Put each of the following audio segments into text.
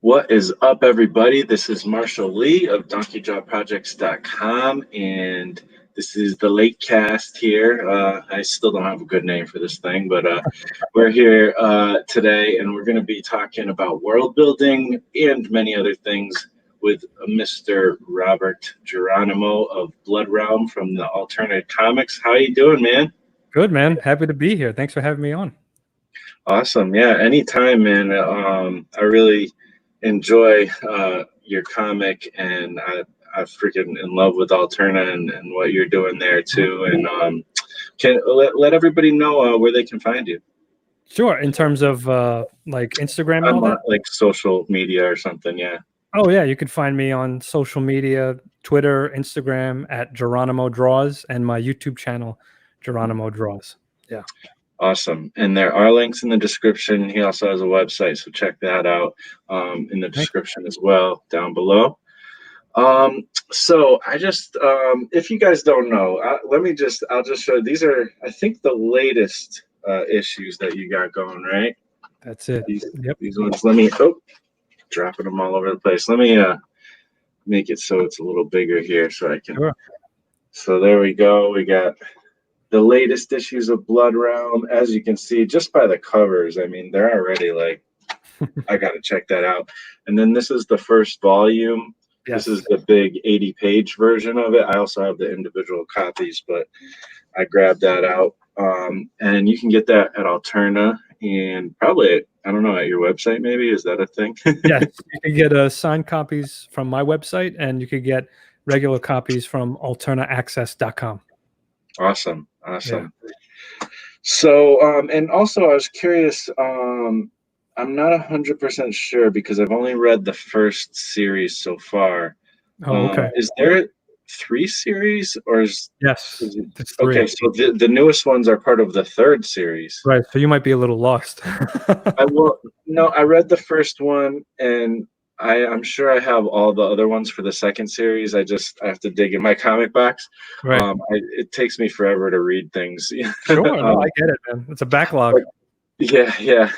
What is up, everybody? This is Marshall Lee of DonkeyJawProjects.com, and this is the Latecast here. I still don't have a good name for this thing, but we're here today, and we're going to be talking about world building and many other things with Mr. Robert Geronimo of Blood Realm from the Alterna Comics. How you doing, man? Good, man. Happy to be here. Thanks for having me on. Awesome. Yeah, anytime, man. I really enjoy your comic, and I freaking in love with Alterna and what you're doing there too. And can let everybody know where they can find you. Sure. In terms of like Instagram and all that? Like social media or something, yeah. Oh, yeah. You can find me on social media, Twitter, Instagram at Geronimo Draws, and my YouTube channel, Geronimo Draws. Yeah. Awesome. And there are links in the description. He also has a website, so check that out in the description as well down below. So I just, if you guys don't know, I'll just show, these are, I think, the latest issues that you got going, right? That's it. These ones, dropping them all over the place. Let me make it so it's a little bigger here so I can. Sure. So there we go. We got the latest issues of Blood Realm. As you can see, just by the covers, I mean, they're already like, I got to check that out. And then this is the first volume. Yes. This is the big 80-page version of it. I also have the individual copies, but I grabbed that out. And you can get that at Alterna and probably, I don't know, at your website maybe. Is that a thing? Yes. You can get signed copies from my website, and you could get regular copies from alternaaccess.com. Awesome. Yeah. So, and also I was curious, I'm not 100% sure because I've only read the first series so far. Oh, okay. Is there 3 series or is yes? It's 3. Okay, so the newest ones are part of the 3rd series. Right. So you might be a little lost. I read the first one, and I'm sure I have all the other ones for the 2nd series. I have to dig in my comic box. Right. It takes me forever to read things. Sure, no, I get it, man. It's a backlog. Yeah.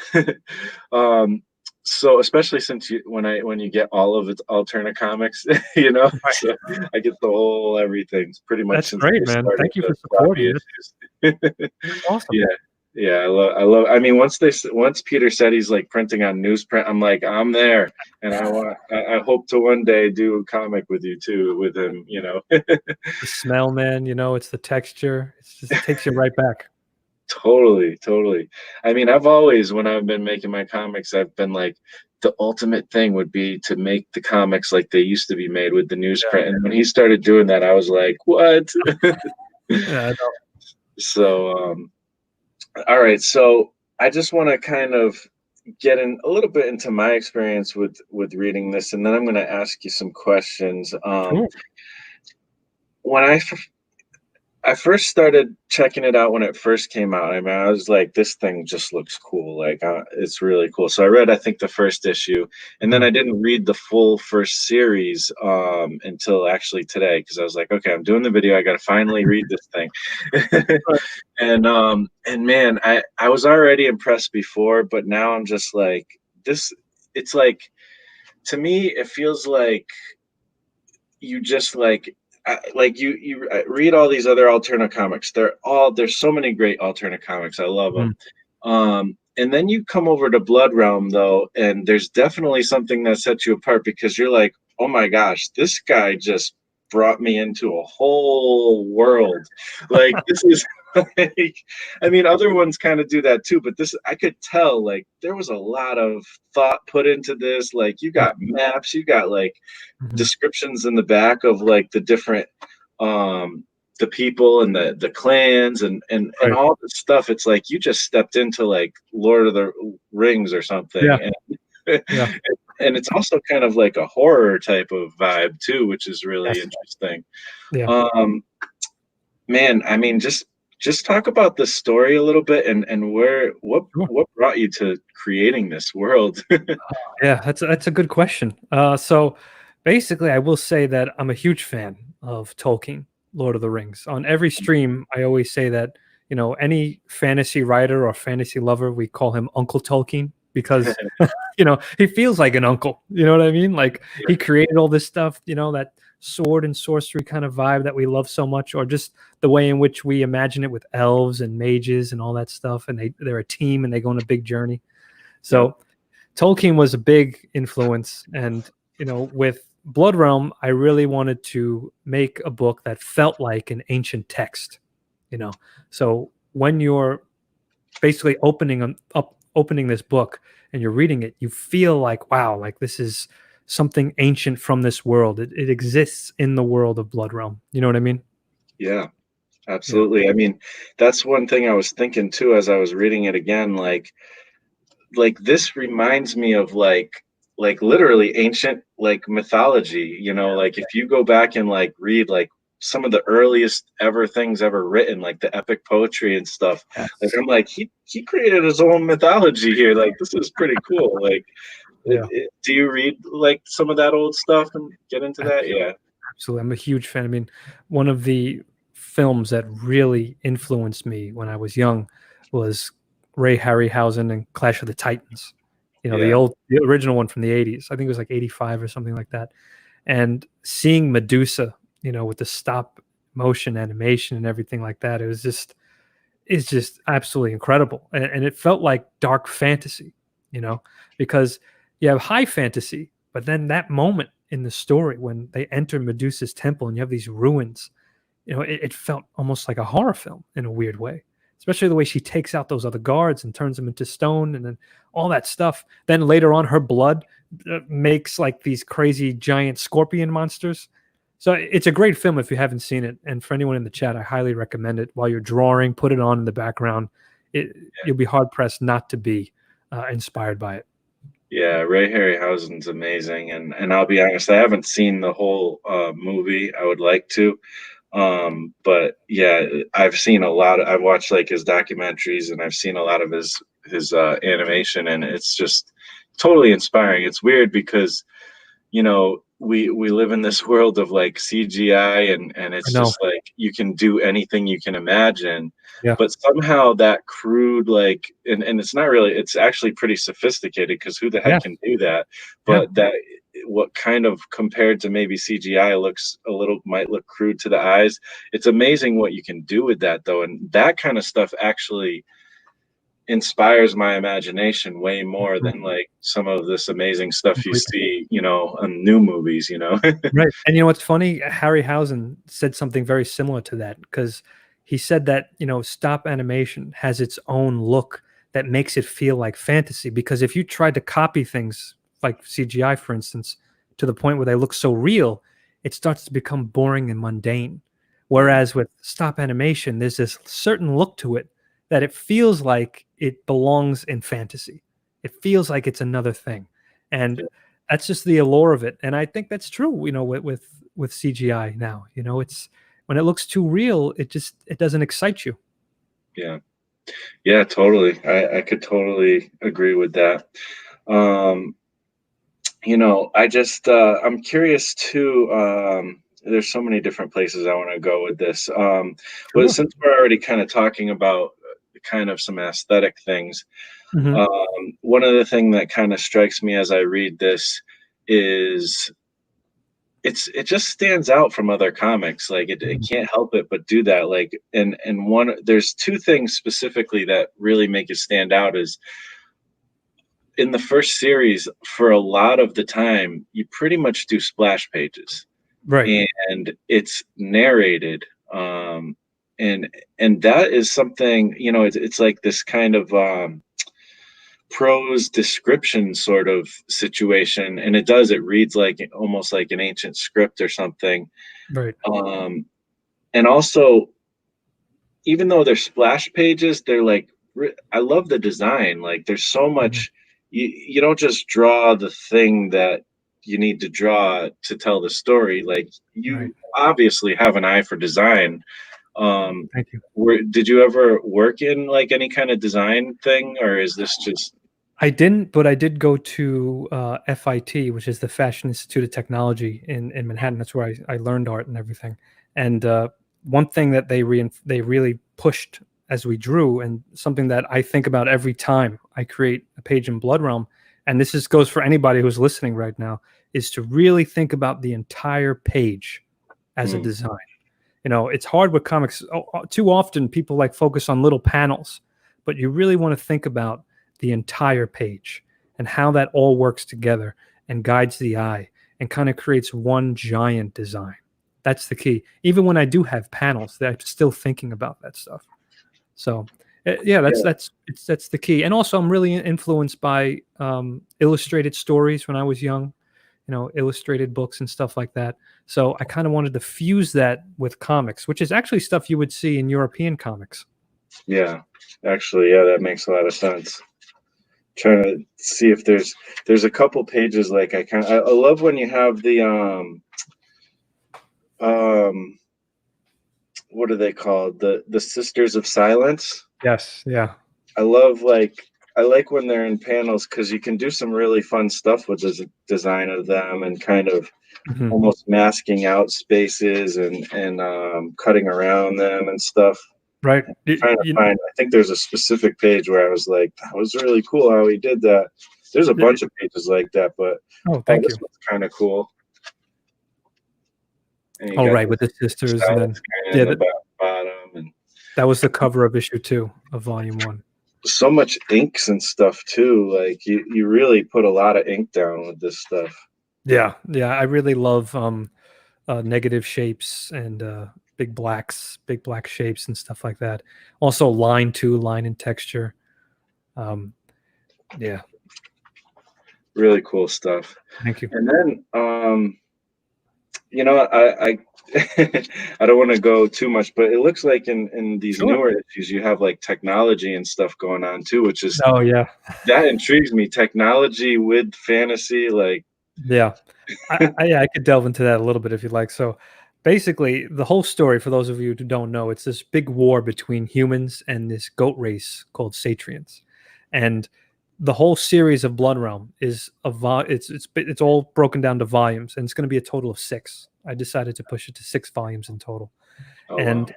So especially since when you get all of its Alterna Comics, right. So I get the whole everything's pretty much. That's great, man. Thank you for supporting it. Awesome. Yeah, I love. I mean, once Peter said he's like printing on newsprint, I'm like, I'm there, and I hope to one day do a comic with you too, with him. The smell, man. It's the texture. It takes you right back. Totally. I mean, when I've been making my comics, I've been like, the ultimate thing would be to make the comics like they used to be made with the newsprint. And when he started doing that, I was like, what? Yeah, I know. So, all right. So I just want to kind of get in a little bit into my experience with reading this, and then I'm going to ask you some questions. Sure. When I first started checking it out when it first came out, I mean, I was like, this thing just looks cool. Like, it's really cool. So I read, I think, the first issue, and then I didn't read the full first series until actually today, because I was like, okay, I'm doing the video. I got to finally read this thing. And man, I was already impressed before, but now I'm just like, this, it's like, to me, it feels like you just like you read all these other Alterna comics. There's so many great Alterna comics. I love them. And then you come over to Blood Realm though, and there's definitely something that sets you apart because you're like, oh my gosh, this guy just brought me into a whole world. Like, this is like, I mean, other ones kind of do that too, but this, I could tell, like, there was a lot of thought put into this. Like, you got maps, you got like descriptions in the back of like the different the people and the clans and all this stuff. It's like you just stepped into like Lord of the Rings or something. Yeah. And it's also kind of like a horror type of vibe too, which is really interesting. Yeah. Man, I mean, just talk about the story a little bit and what brought you to creating this world. Yeah, that's a good question. So basically, I will say that I'm a huge fan of Tolkien, Lord of the Rings. On every stream, I always say that any fantasy writer or fantasy lover, we call him Uncle Tolkien because he feels like an uncle. You know what I mean? Like he created all this stuff. That sword and sorcery kind of vibe that we love so much, or just the way in which we imagine it with elves and mages and all that stuff. And they're a team and they go on a big journey. So Tolkien was a big influence. And, with Blood Realm, I really wanted to make a book that felt like an ancient text, So when you're basically opening this book and you're reading it, you feel like, wow, like this is something ancient from this world. It exists in the world of Blood Realm. You know what I mean? Yeah, absolutely. I mean, that's one thing I was thinking too as I was reading it again. Like this reminds me of like literally ancient like mythology. Like if you go back and like read like some of the earliest ever things ever written, like the epic poetry and stuff. Yes. Like I'm like he created his own mythology here. Like this is pretty cool. Like. Yeah. Do you read like some of that old stuff and get into that? Yeah. Absolutely. I'm a huge fan. I mean, one of the films that really influenced me when I was young was Ray Harryhausen and Clash of the Titans. The original one from the 80s. I think it was like 85 or something like that. And seeing Medusa, with the stop motion animation and everything like that, it's just absolutely incredible. And it felt like dark fantasy, because you have high fantasy, but then that moment in the story when they enter Medusa's temple and you have these ruins, it felt almost like a horror film in a weird way, especially the way she takes out those other guards and turns them into stone and then all that stuff. Then later on, her blood makes like these crazy giant scorpion monsters. So it's a great film if you haven't seen it. And for anyone in the chat, I highly recommend it. While you're drawing, put it on in the background. You'll be hard pressed not to be inspired by it. Yeah, Ray Harryhausen's amazing, and I'll be honest, I haven't seen the whole movie. I would like to, but yeah, I've watched like his documentaries, and I've seen a lot of his animation, and it's just totally inspiring. It's weird because we live in this world of like CGI, and it's just like you can do anything you can imagine. Yeah. But somehow that crude, like, and it's not really, it's actually pretty sophisticated because who the heck can do that? But that what kind of compared to maybe CGI might look crude to the eyes. It's amazing what you can do with that though. And that kind of stuff actually inspires my imagination way more than like some of this amazing stuff you see, on new movies, Right. And what's funny? Harryhausen said something very similar to that because he said that, stop animation has its own look that makes it feel like fantasy. Because if you tried to copy things like CGI, for instance, to the point where they look so real, it starts to become boring and mundane. Whereas with stop animation, there's this certain look to it that it feels like it belongs in fantasy. It feels like it's another thing. And that's just the allure of it. And I think that's true, with CGI now. It's when it looks too real, it doesn't excite you. Yeah. Yeah, totally. I could totally agree with that. I just I'm curious too. There's so many different places I want to go with this. Well, since we're already kind of talking about kind of some aesthetic things, one of the things that kind of strikes me as I read this is it just stands out from other comics. Like it can't help it but do that. Like and there's two things specifically that really make it stand out is in the first series, for a lot of the time, you pretty much do splash pages. Right. And it's narrated. And that is something, it's like this kind of prose description sort of situation. And it reads like almost like an ancient script or something. Right. And also, even though they're splash pages, they're like, I love the design. Like there's so much, you don't just draw the thing that you need to draw to tell the story. Like you obviously have an eye for design. Thank you. Did you ever work in like any kind of design thing, or is this just? I didn't, but I did go to FIT, which is the Fashion Institute of Technology in Manhattan. That's where I learned art and everything. And one thing that they really pushed as we drew, and something that I think about every time I create a page in Blood Realm, and this goes for anybody who's listening right now, is to really think about the entire page as a design. It's hard with comics. Too often people like focus on little panels, but you really want to think about the entire page and how that all works together and guides the eye and kind of creates one giant design. That's the key. Even when I do have panels, I'm still thinking about that stuff. So yeah, that's the key. And also, I'm really influenced by illustrated stories when I was young, illustrated books and stuff like that. So I kind of wanted to fuse that with comics, which is actually stuff you would see in European comics. Yeah, actually, yeah, that makes a lot of sense. Trying to see if there's a couple pages like I love when you have the what are they called, the Sisters of Silence. Yes, yeah. I like when they're in panels because you can do some really fun stuff with the design of them and kind of almost masking out spaces and cutting around them and stuff. Right. Trying to find, I think there's a specific page where I was like, that was really cool how he did that. There's a bunch of pages like that, but thank this you. one's kind of cool. Oh, right, with the sisters, and then the bottom, and that was the cover of issue 2 of volume 1. So much inks and stuff too. Like you really put a lot of ink down with this stuff. Yeah, I really love negative shapes and big black shapes and stuff like that. Also line and texture. Yeah. Really cool stuff. Thank you. And then I I don't want to go too much, but it looks like in these newer issues you have like technology and stuff going on too, which is that intrigues me. Technology with fantasy, like I could delve into that a little bit if you'd like. So basically, the whole story, for those of you who don't know, it's this big war between humans and this goat race called Satrians, and the whole series of Blood Realm is it's all broken down to volumes, and it's going to be a total of 6. I decided to push it to 6 volumes in total, and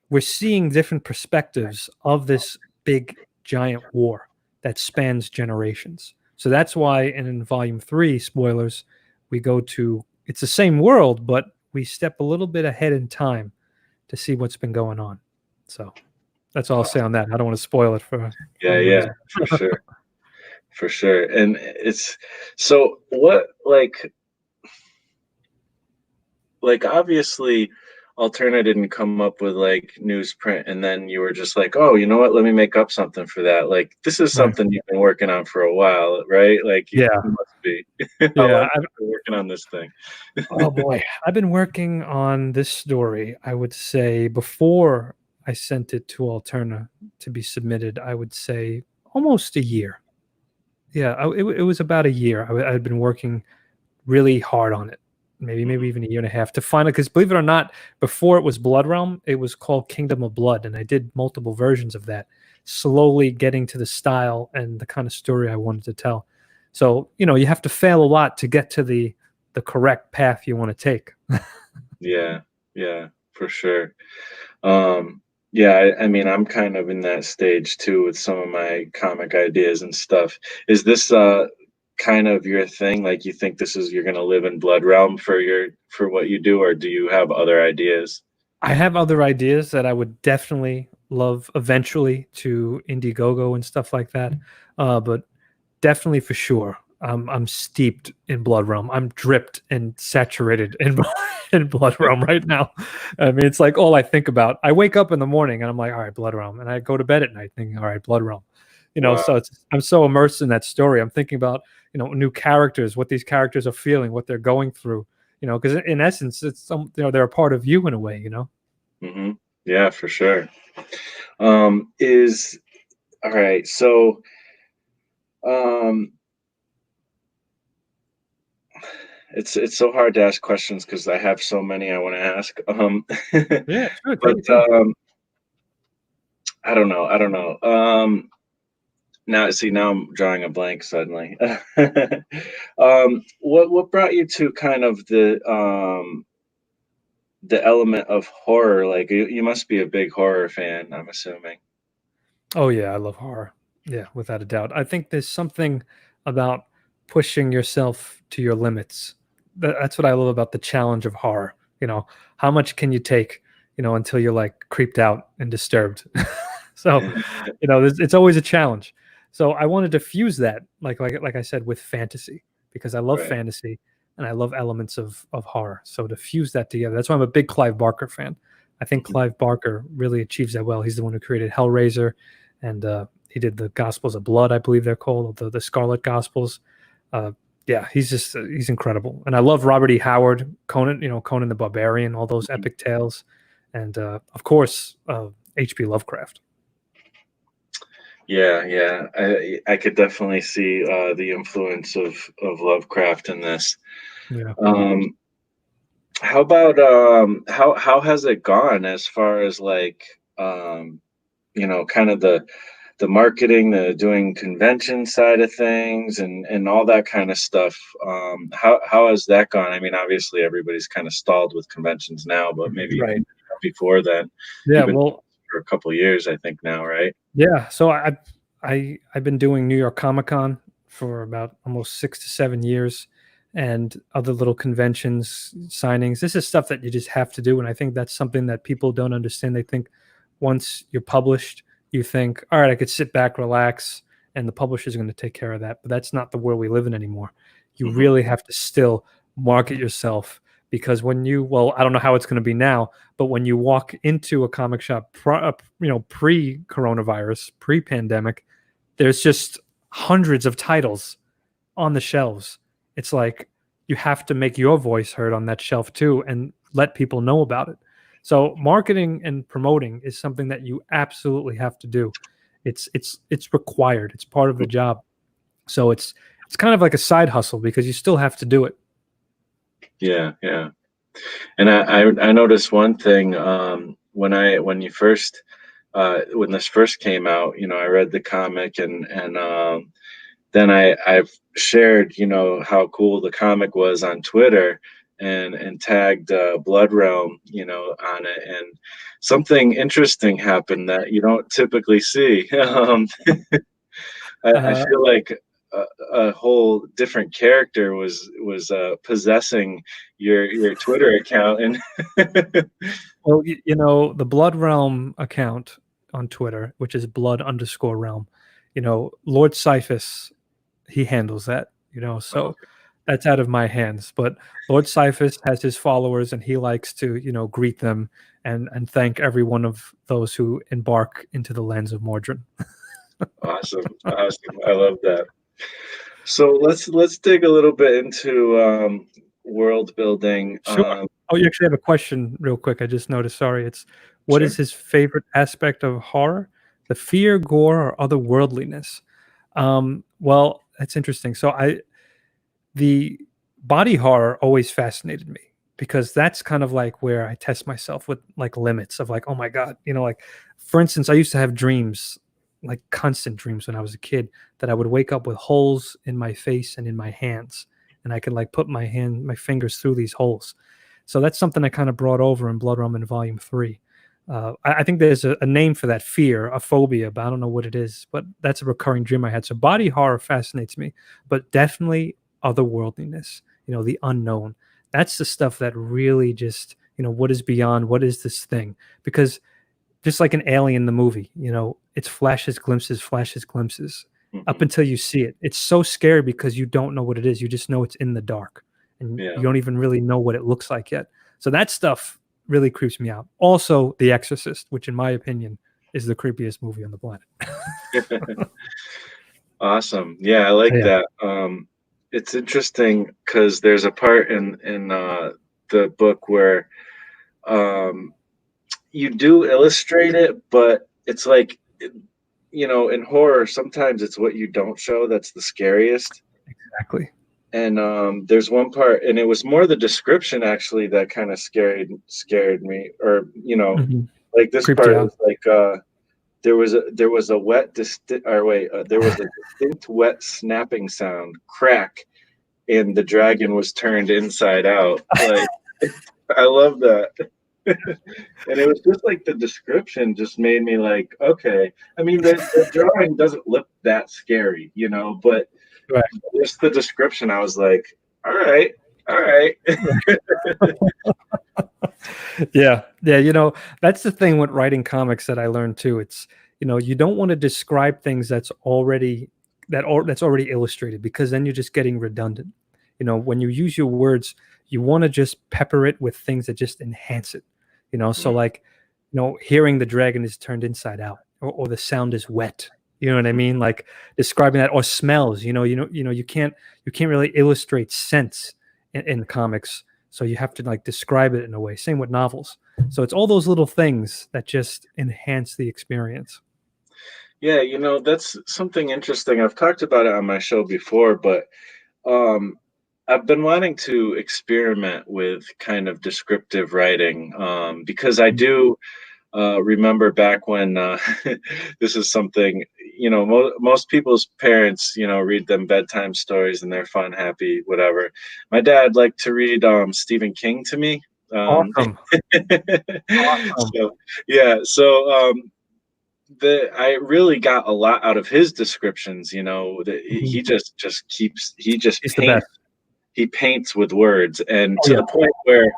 we're seeing different perspectives of this big giant war that spans generations. So that's why in volume 3, spoilers, we go to, it's the same world, but we step a little bit ahead in time to see what's been going on. So that's all I'll say on that. I don't want to spoil it for for sure. For sure. And it's so what like obviously Alterna didn't come up with like newsprint and then you were just like, oh, you know what, let me make up something for that. Like this is something you've been working on for a while, right? Like you must be. How long have you been working on this thing? Oh boy, I've been working on this story, I would say, before I sent it to Alterna to be submitted, I would say almost a year. Yeah, it was about a year. I had been working really hard on it, maybe even a year and a half to find it. Because believe it or not, before it was Blood Realm, it was called Kingdom of Blood, and I did multiple versions of that, slowly getting to the style and the kind of story I wanted to tell. So you have to fail a lot to get to the correct path you want to take. Yeah, for sure. I mean, I'm kind of in that stage too with some of my comic ideas and stuff. Is this kind of your thing? Like you think you're gonna live in Blood Realm for what you do, or do you have other ideas? I have other ideas that I would definitely love eventually to Indiegogo and stuff like that. But definitely for sure, I'm steeped in Blood Realm. I'm dripped and saturated in Blood Realm right now. I mean, it's like all I think about. I wake up in the morning and I'm like, all right, Blood Realm, and I go to bed at night thinking, all right, Blood Realm. So I'm so immersed in that story. I'm thinking about new characters, what these characters are feeling, what they're going through. Because in essence, it's they're a part of you in a way. Mm-hmm. Yeah, for sure. Is all right. So, it's so hard to ask questions because I have so many I want to ask. Yeah, sure. But I don't know. Now I'm drawing a blank suddenly. What brought you to kind of the element of horror? Like you must be a big horror fan, I'm assuming. Oh yeah, I love horror. Yeah, without a doubt. I think there's something about pushing yourself to your limits. That's what I love about the challenge of horror. How much can you take, until you're like creeped out and disturbed? So, it's always a challenge. So I wanted to fuse that, like I said, with fantasy because I love Right. fantasy and I love elements of horror. So to fuse that together, that's why I'm a big Clive Barker fan. I think Mhm. Clive Barker really achieves that well. He's the one who created Hellraiser, and he did the Gospels of Blood, I believe they're called, the Scarlet Gospels. Uh, yeah, he's incredible, and I love Robert E. Howard, Conan, Conan the Barbarian, all those epic tales, and of course H.P. Lovecraft. Yeah, yeah. I could definitely see the influence of Lovecraft in this. Yeah. Um, how about how has it gone as far as like kind of the marketing, the doing convention side of things, and all that kind of stuff. How has that gone? I mean, obviously everybody's kind of stalled with conventions now, but maybe Right. before then, Yeah. you've been Well, for a couple years, I think now, right? yeah. So I've been doing New York Comic Con for about almost 6 to 7 years, and other little conventions, signings. This is stuff that you just have to do, and I think that's something that people don't understand. They think once you're published, you think, all right, I could sit back, relax, and the publisher's going to take care of that. But that's not the world we live in anymore. You Hmm. really have to still market yourself because well, I don't know how it's going to be now, but when you walk into a comic shop, pre-coronavirus, pre-pandemic, there's just hundreds of titles on the shelves. It's like you have to make your voice heard on that shelf too and let people know about it. So marketing and promoting is something that you absolutely have to do. It's required. It's part of the job. So it's kind of like a side hustle because you still have to do it. Yeah, yeah. And I noticed one thing when you first when this first came out, I read the comic and then I've shared, how cool the comic was on Twitter and tagged Blood Realm, on it, and something interesting happened that you don't typically see. I Uh, feel like a whole different character was possessing your Twitter account, and well, the Blood Realm account on Twitter, which is blood_realm, Lord Cyphus, he handles that, oh, so that's out of my hands. But Lord Cyphus has his followers and he likes to, greet them and thank every one of those who embark into the lands of Mordrin. awesome, awesome! I love that. So let's dig a little bit into world building. Sure. Oh, you actually have a question real quick. I just noticed. Sorry. It's what is Sure. his favorite aspect of horror? The fear, gore, or otherworldliness? Well, that's interesting. So the body horror always fascinated me because that's kind of like where I test myself with like limits of like, oh my God, like for instance, I used to have dreams, like constant dreams when I was a kid, that I would wake up with holes in my face and in my hands. And I could like put my fingers through these holes. So that's something I kind of brought over in Blood Rum in Volume 3. I think there's a name for that fear, a phobia, but I don't know what it is. But that's a recurring dream I had. So body horror fascinates me, but definitely otherworldliness, the unknown. That's the stuff that really just, what is beyond, what is this thing? Because just like an alien, the movie, it's flashes, glimpses up Hmm. until you see it. It's so scary because you don't know what it is. You just know it's in the dark and Yeah. you don't even really know what it looks like yet. So that stuff really creeps me out. Also, The Exorcist, which in my opinion is the creepiest movie on the planet. Awesome. Yeah, I like Yeah. that. It's interesting because there's a part in the book where um, you do illustrate it, but it's like in horror, sometimes it's what you don't show that's the scariest. Exactly. And there's one part, and it was more the description actually that kind of scared me, or Hmm. like this Creeped you part out. was like there was a there was a distinct wet snapping sound, crack, and the dragon was turned inside out. Like I love that. And it was just like the description just made me like, okay. I mean, the drawing doesn't look that scary, you know, but Right. just the description, I was like, all right, all right. Yeah, yeah, that's the thing with writing comics that I learned too. It's, you don't want to describe things that's already illustrated, because then you're just getting redundant. When you use your words, you want to just pepper it with things that just enhance it. So like, hearing the dragon is turned inside out, or the sound is wet. You know what I mean? Like describing that, or smells. You can't really illustrate scents in comics, so you have to like describe it in a way. Same with novels. So it's all those little things that just enhance the experience. Yeah, that's something interesting. I've talked about it on my show before, but um, I've been wanting to experiment with kind of descriptive writing, because I do remember back when this is something, most people's parents, read them bedtime stories and they're fun, happy, whatever. My dad liked to read Stephen King to me. Um, Awesome. Awesome. so yeah, so the I really got a lot out of his descriptions. Mhm. He just He's the best. paints with words, and Oh to yeah. the point where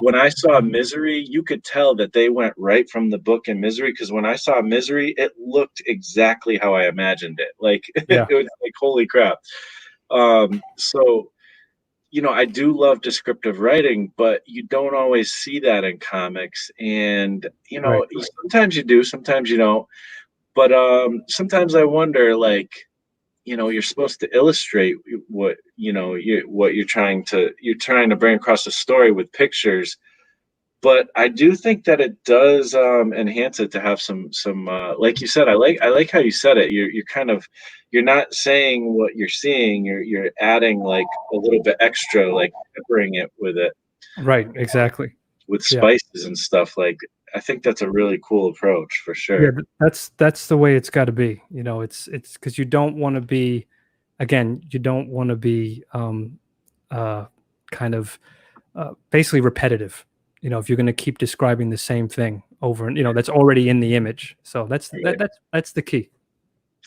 when I saw Misery, you could tell that they went right from the book in Misery, because when I saw Misery, it looked exactly how I imagined it. Like it Yeah. was like holy crap. So I do love descriptive writing, but you don't always see that in comics. And Right. sometimes you do, sometimes you don't. But sometimes I wonder, like, you're supposed to illustrate what you're trying to bring across a story with pictures, but I do think that it does enhance it to have some like you said. I like how you said it. You're kind of, you're not saying what you're seeing. You're adding like a little bit extra, like peppering it Right. Exactly. with Yeah. spices and stuff. Like, I think that's a really cool approach for Yeah. sure. That's the way it's got to be. It's because you don't want to be, again, you don't want to be uh, kind of basically repetitive. If you're going to keep describing the same thing over, and that's already in the image. So that's the key.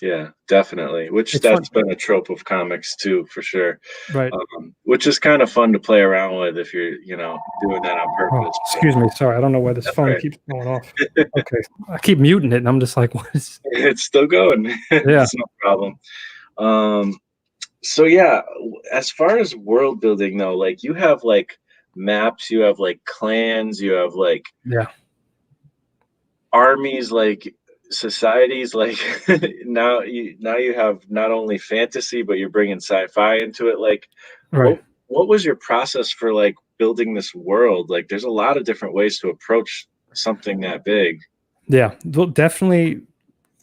Yeah, definitely. Which It's fun, that's been a trope of comics too, for sure. right? Which is kind of fun to play around with if you're, doing that on Oh, purpose. But excuse me. Sorry, I don't know why this that's phone right. keeps going off. Okay, I keep muting it, and I'm just like, what is? It's still going. Yeah, It's no problem. Um, so yeah, as far as world building though, like you have like maps, you have like clans, you have like yeah, armies, like societies, like now you have not only fantasy, but you're bringing sci-fi into it. Like, right. what was your process for like building this world? Like, there's a lot of different ways to approach something that big. Yeah, well, definitely.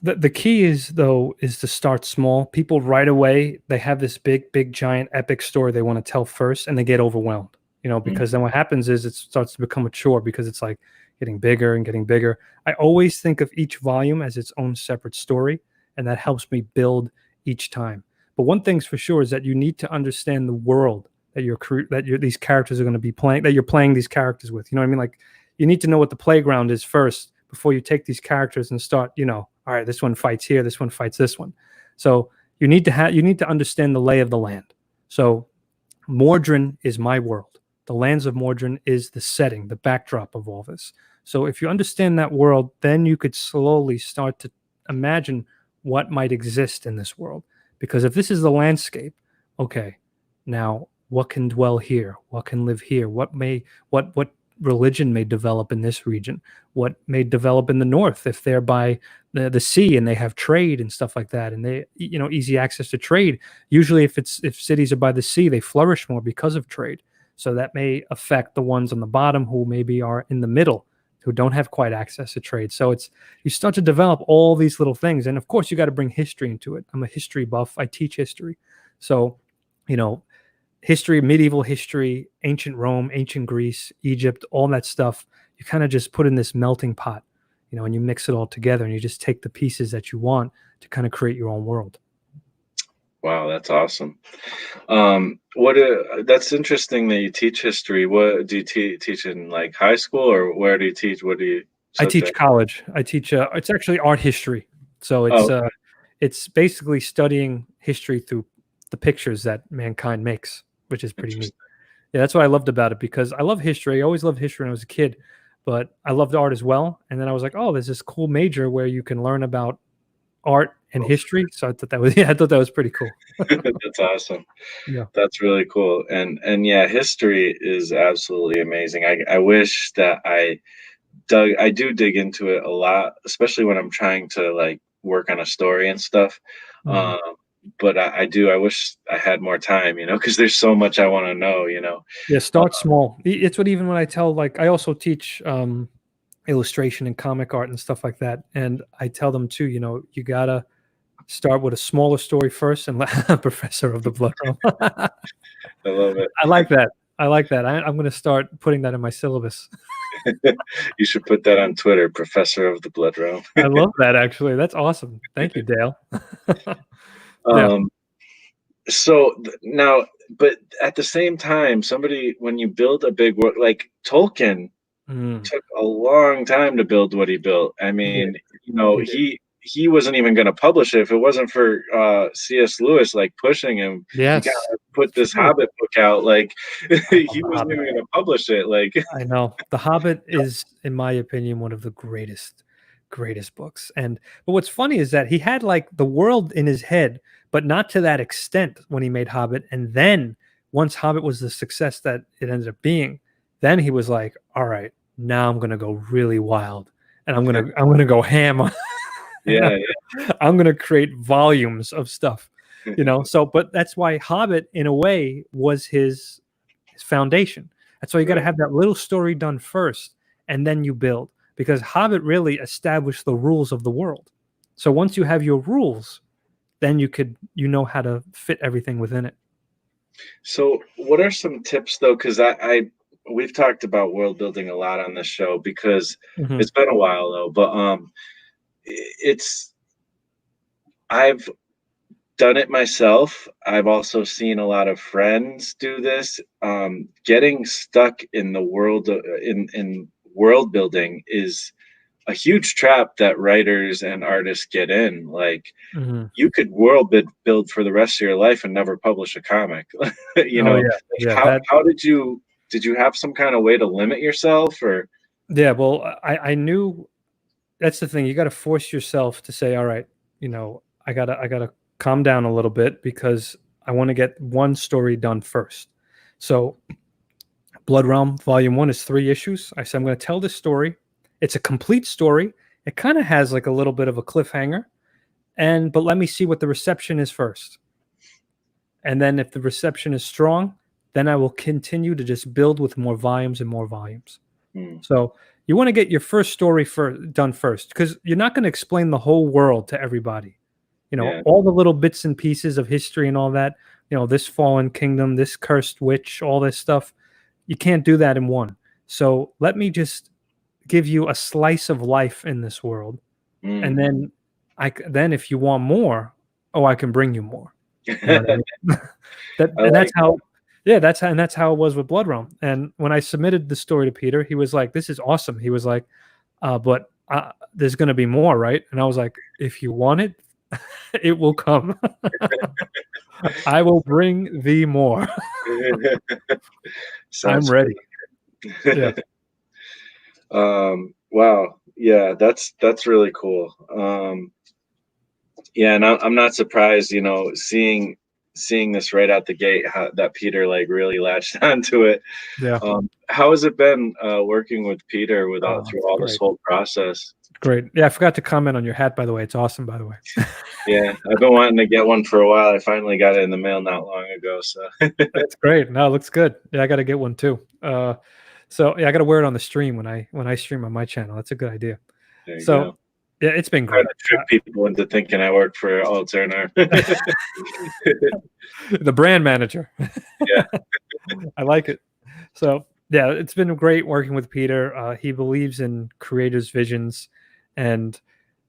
The key is to start small. People right away, they have this big giant epic story they want to tell first, and they get overwhelmed. Because Mhm. then what happens is it starts to become a chore, because it's like getting bigger and getting bigger. I always think of each volume as its own separate story, and that helps me build each time. But one thing's for sure is that you need to understand the world these characters are going to be playing, that you're playing these characters with. You know what I mean? Like, you need to know what the playground is first before you take these characters and start, all right, this one fights here, this one fights this one. So you need to understand the lay of the land. So Mordrin is my world. The lands of Mordrin is the setting, the backdrop of all this. So if you understand that world, then you could slowly start to imagine what might exist in this world. Because if this is the landscape, okay, now what can dwell here? What can live here? What religion may develop in this region? What may develop in the north if they're by the sea and they have trade and stuff like that, and they, easy access to trade. Usually if cities are by the sea, they flourish more because of trade. So that may affect the ones on the bottom who maybe are in the middle, who don't have quite access to trade. So it's, you start to develop all these little things, and of course you got to bring history into it. I'm a history buff. I teach history. So, you know, history, medieval history, ancient Rome, ancient Greece, Egypt, all that stuff, you kind of just put in this melting pot, and you mix it all together, and you just take the pieces that you want to kind of create your own world. Wow, that's awesome. That's interesting that you teach history. What do you teach in like high school, or where do you teach? What do you I teach subject? college. I teach, it's actually art history. So Oh, it's basically studying history through the pictures that mankind makes, which is pretty neat. interesting. Yeah, that's what I loved about it because I love history. I always loved history when I was a kid, but I loved art as well. And then I was like, oh, there's this cool major where you can learn about art and history. So I thought that was yeah, I thought that was pretty cool. That's awesome. Yeah. That's really cool. And yeah, history is absolutely amazing. I wish that I do dig into it a lot, especially when I'm trying to like work on a story and stuff. Mhm. Um, but I wish I had more time, because there's so much I want to know, Yeah, Uh, start small. It's what even when I tell like I also teach illustration and comic art and stuff like that. And I tell them too, you gotta start with a smaller story first and let Professor of the Blood Realm. I love it. I like that. I like that. I'm gonna start putting that in my syllabus. You should put that on Twitter, Professor of the Blood Realm. I love that actually. That's awesome. Thank you, Dale. Yeah. Um, now, but at the same time, when you build a big work like Tolkien Mm. took a long time to build what he built. I He did. mean, He did. he wasn't even going to publish it if it wasn't for C.S. Lewis like pushing him. You got Yes. to put this True. Hobbit book out. Like I love he The wasn't Hobbit. even going to publish it. Like I know. The Hobbit is, in my opinion, one of the greatest books. And but what's funny is that he had like the world in his head, but not to that extent when he made Hobbit. And then once Hobbit was the success that it ended up being, then he was like, all right, now I'm gonna go really wild. And I'm gonna go ham on and yeah, I'm gonna create volumes of stuff. So but that's why Hobbit in a way was his foundation. That's why you got to right. have that little story done first, and then you build. Because Hobbit really established the rules of the world. So once you have your rules, then you know how to fit everything within it. So, what are some tips though? Because we've talked about world building a lot on this show because Mhm. it's been a while though. But it's I've done it myself. I've also seen a lot of friends do this. Getting stuck in the world in world building is a huge trap that writers and artists get in. Like Mhm. you could build for the rest of your life and never publish a comic. Oh yeah, Like, yeah. how did you have some kind of way to limit yourself or Yeah. Well, I knew that's the thing. You got to force yourself to say, all right, I gotta calm down a little bit because I want to get one story done first. So Blood Realm Volume 1 is 3 issues. I said, I'm going to tell this story. It's a complete story. It kind of has like a little bit of a cliffhanger. But let me see what the reception is first. And then if the reception is strong, then I will continue to just build with more volumes and more volumes. Hmm, So you want to get your first story done first because you're not going to explain the whole world to everybody. yeah. All the little bits and pieces of history and all that, this fallen kingdom, this cursed witch, all this stuff. You can't do that in one. So let me just give you a slice of life in this world, and Hmm. then then if you want more, oh, I can bring you more. You know what I mean? that I and that's like how, yeah, that's how it was with Blood Realm. And when I submitted the story to Peter, he was like, "This is awesome." He was like, "But there's going to be more, right?" And I was like, "If you want it, it will come. I will bring thee more. I'm Sounds ready." Yeah. great. Wow. Yeah, that's really cool. Yeah, and I'm not surprised, seeing this right out the gate, that Peter like really latched onto it. Yeah. How has it been working with Peter Oh, through it's all this great. whole process? Great. Yeah, I forgot to comment on your hat, by the way. It's awesome, by the way. Yeah, I've been wanting to get one for a while. I finally got it in the mail not long ago. So That's great. No, it looks good. Yeah, I got to get one too. So yeah, I got to wear it on the stream when I stream on my channel. That's a good idea. there you So go. yeah, it's been Try great. to trick people into thinking I work for Alterna. The brand manager. Yeah, I like it. So yeah, it's been great working with Peter. He believes in creators' visions, and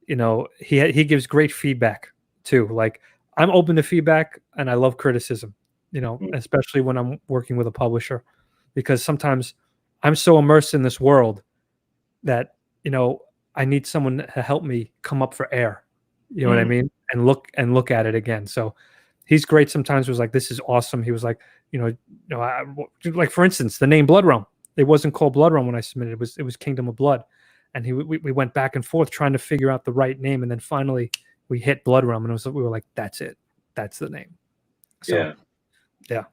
he gives great feedback too. Like I'm open to feedback and I love criticism, Mm. especially when I'm working with a publisher, because sometimes I'm so immersed in this world that, I need someone to help me come up for air. You know what I Mm. mean? And look at it again. So he's great sometimes. Was like, this is awesome. He was like, like for instance, the name Blood Realm. It wasn't called Blood Realm when I submitted. It was Kingdom of Blood. And we went back and forth trying to figure out the right name. And then finally we hit Blood Realm, and we were like, that's it. That's the name. So Yeah, yeah.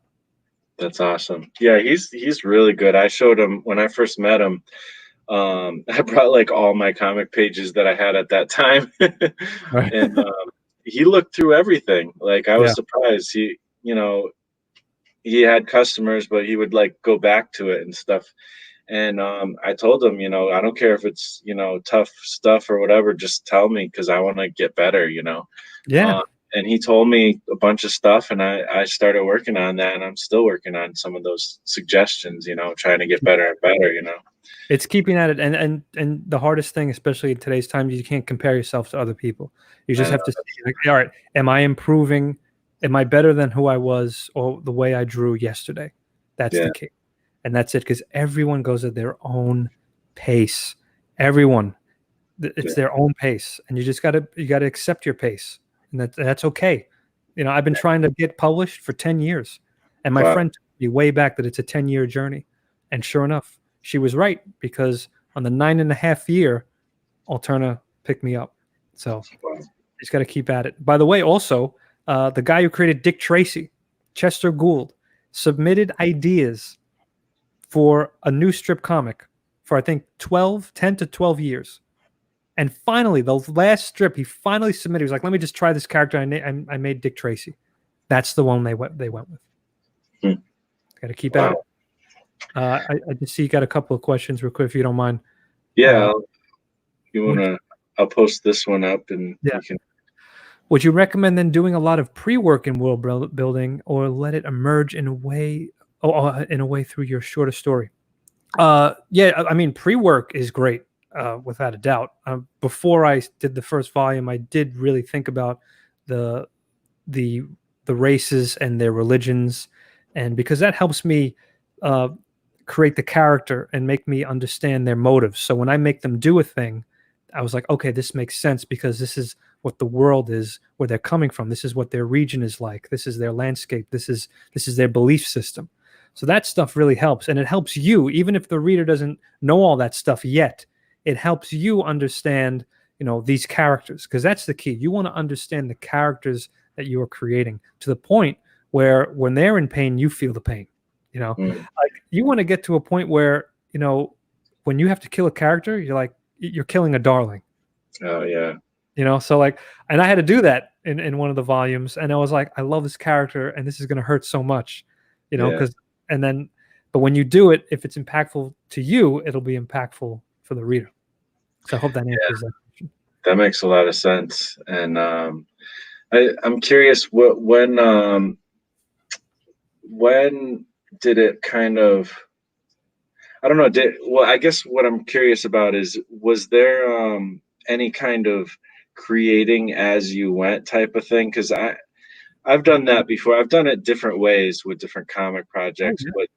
that's awesome. Yeah, he's really good. I showed him when I first met him. I brought like all my comic pages that I had at that time, Right. and he looked through everything. Like I was Yeah. surprised. He had customers, but he would like go back to it and stuff. And I told him, I don't care if it's tough stuff or whatever. Just tell me because I want to get better. Yeah. Uh, and he told me a bunch of stuff, and I started working on that, and I'm still working on some of those suggestions. Trying to get better and better. It's keeping at it, and the hardest thing, especially in today's time, you can't compare yourself to other people. You I just know. have to see, like, all right, am I improving? Am I better than who I was or the way I drew yesterday? That's Yeah, the key, and that's it. Because everyone goes at their own pace. Everyone, it's yeah, their own pace, and you gotta accept your pace, and that's okay. I've been trying to get published for 10 years, and my wow, friend told me way back that it's a 10-year journey, and sure enough, she was right because on the 9.5 year, Alterna picked me up. So wow. just got to keep at it. By the way, also, the guy who created Dick Tracy, Chester Gould, submitted ideas for a new strip comic for I think 10 to 12 years. And finally, the last strip he finally submitted, he was like, "Let me just try this character. I made Dick Tracy." That's the one they went with. Hmm. Got to keep at it. Wow. I just see you got a couple of questions real quick, if you don't mind. Yeah, Uh, you would wanna? I'll post this one up, and yeah, you can. would you recommend then doing a lot of pre-work in world building, or let it emerge in a way, through your shorter story? Yeah, I mean, pre-work is great, without a doubt. Before I did the first volume, I did really think about the the the races and their religions, and because that helps me uh, create the character and make me understand their motives. So when I make them do a thing, I was like, okay, this makes sense because this is what the world is, where they're coming from. This is what their region is like. This is their landscape. This is their belief system. So that stuff really helps, and it helps you, even if the reader doesn't know all that stuff yet. It helps you understand, these characters, because that's the key. You want to understand the characters that you are creating to the point where when they're in pain, you feel the pain. Mm. Like you want to get to a point where, when you have to kill a character, you're like, you're killing a darling. Oh yeah, So like, and I had to do that in one of the volumes, and I was like, I love this character, and this is going to hurt so much, yeah, because, and then, but when you do it, if it's impactful to you, it'll be impactful for the reader. So I hope that yeah. answers that question. That makes a lot of sense. And I'm curious, when did it kind of? I don't know. Well, I guess what I'm curious about is, was there any kind of creating as you went type of thing? Because I've done that before. I've done it different ways with different comic Oh projects, yeah. but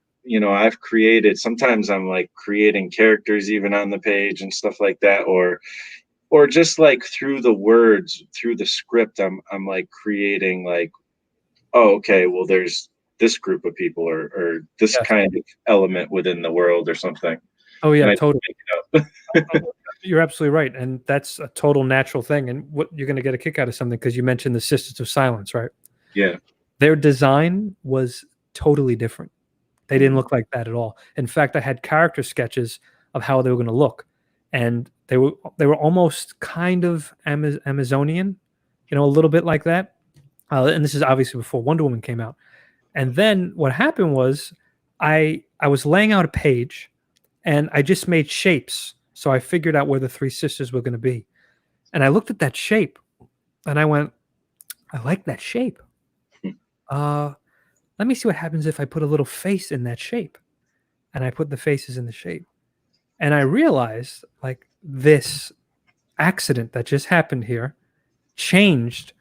I've created. Sometimes I'm like creating characters even on the page and stuff like that, or just like through the words, through the script. I'm like creating like, oh, okay, well, there's this group of people, or this Yes. kind of element within the world or something, Oh and yeah, I just totally. make it up. You're absolutely right, and that's a total natural thing. And what you're going to get a kick out of something because you mentioned the Sisters of Silence, right? Yeah. Their design was totally different. They didn't Mm. look like that at all. In fact, I had character sketches of how they were going to look, and they were almost kind of Amazonian, a little bit like that. And this is obviously before Wonder Woman came out. And then what happened was, I was laying out a page, and I just made shapes. So I figured out where the three sisters were going to be, and I looked at that shape, and I went, I like that shape. Uh, Let me see what happens if I put a little face in that shape. And I put the faces in the shape. And I realized like this accident that just happened here changed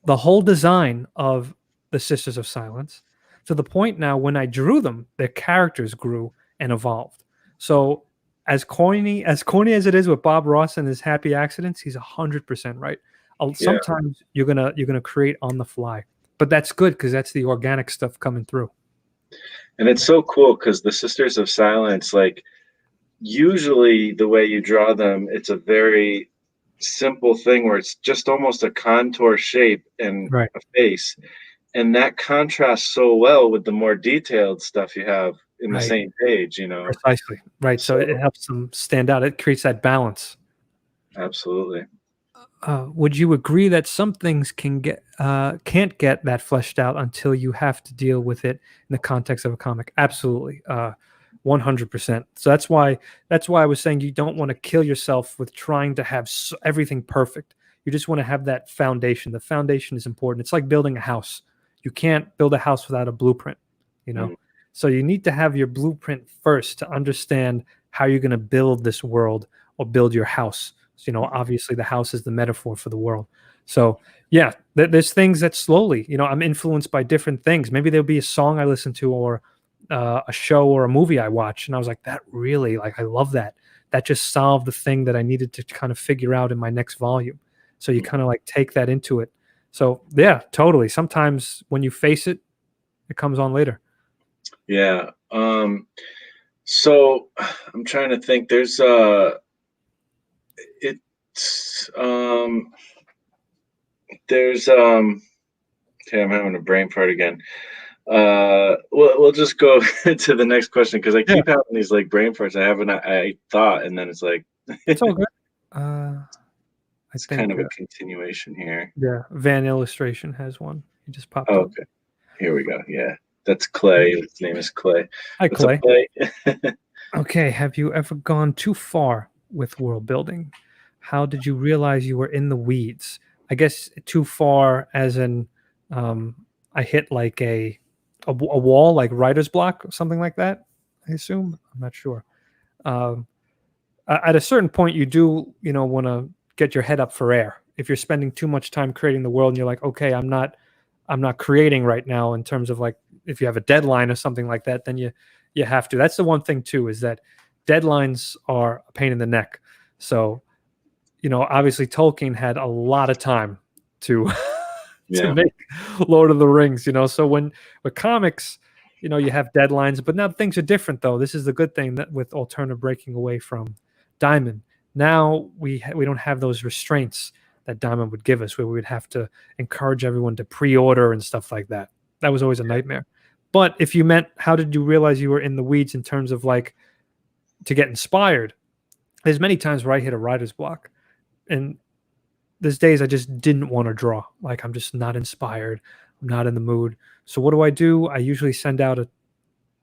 the whole design of the Sisters of Silence, to the point now when I drew them, their characters grew and evolved. So as corny as it is with Bob Ross and his happy accidents, he's 100% right. Yeah. Sometimes you're gonna create on the fly, but that's good because that's the organic stuff coming through. And it's so cool because the Sisters of Silence, like usually the way you draw them, it's a very simple thing where it's just almost a contour shape and Right. a face. And that contrasts so well with the more detailed stuff you have in the Right. same page, you know? Precisely. Right. So it So, helps them stand out. It creates that balance. absolutely. Would you agree that some things can't get that fleshed out until you have to deal with it in the context of a comic? Absolutely, 100%. So that's why I was saying you don't want to kill yourself with trying to have everything perfect. You just want to have that foundation. The foundation is important. It's like building a house. You can't build a house without a blueprint. You know, Mm, so you need to have your blueprint first to understand how you're going to build this world or build your house. So, obviously the house is the metaphor for the world. So yeah, there's things that slowly, I'm influenced by different things. Maybe there'll be a song I listen to or a show or a movie I watch, and I was like, that really, like, I love that. That just solved the thing that I needed to kind of figure out in my next volume. So you mm. kind of like take that into it. So yeah, totally. Sometimes when you face it, it comes on later. Yeah. So I'm trying to think. It's there's okay, I'm having a brain fart again. We'll just go to the next question because I Yeah, keep having these like brain farts. I haven't I thought, and then it's like it's all good. Uh, I it's kind think, of a continuation here. yeah, Van Illustration has one. He just popped Oh, up. okay, here we go. Yeah, that's Clay. His name is Clay. Hi, What's up, Clay. Clay? Okay, have you ever gone too far with world building? How did you realize you were in the weeds? I guess too far as in um, I hit like a wall, like writer's block, or something like that. I assume. I'm not sure. Um, at a certain point, you do, want to get your head up for air. If you're spending too much time creating the world, and you're like, okay, I'm not creating right now. In terms of like, if you have a deadline or something like that, then you have to. That's the one thing too, is that deadlines are a pain in the neck. So, obviously Tolkien had a lot of time to to Yeah, make Lord of the Rings. So when with comics, you have deadlines, but now things are different though. This is the good thing that with Alterna breaking away from Diamond, now we don't have those restraints that Diamond would give us, where we would have to encourage everyone to pre-order and stuff like that. That was always a nightmare. But if you meant how did you realize you were in the weeds in terms of like to get inspired, there's many times where I hit a writer's block, and there's days I just didn't want to draw. Like I'm just not inspired. I'm not in the mood. So what do? I usually send out a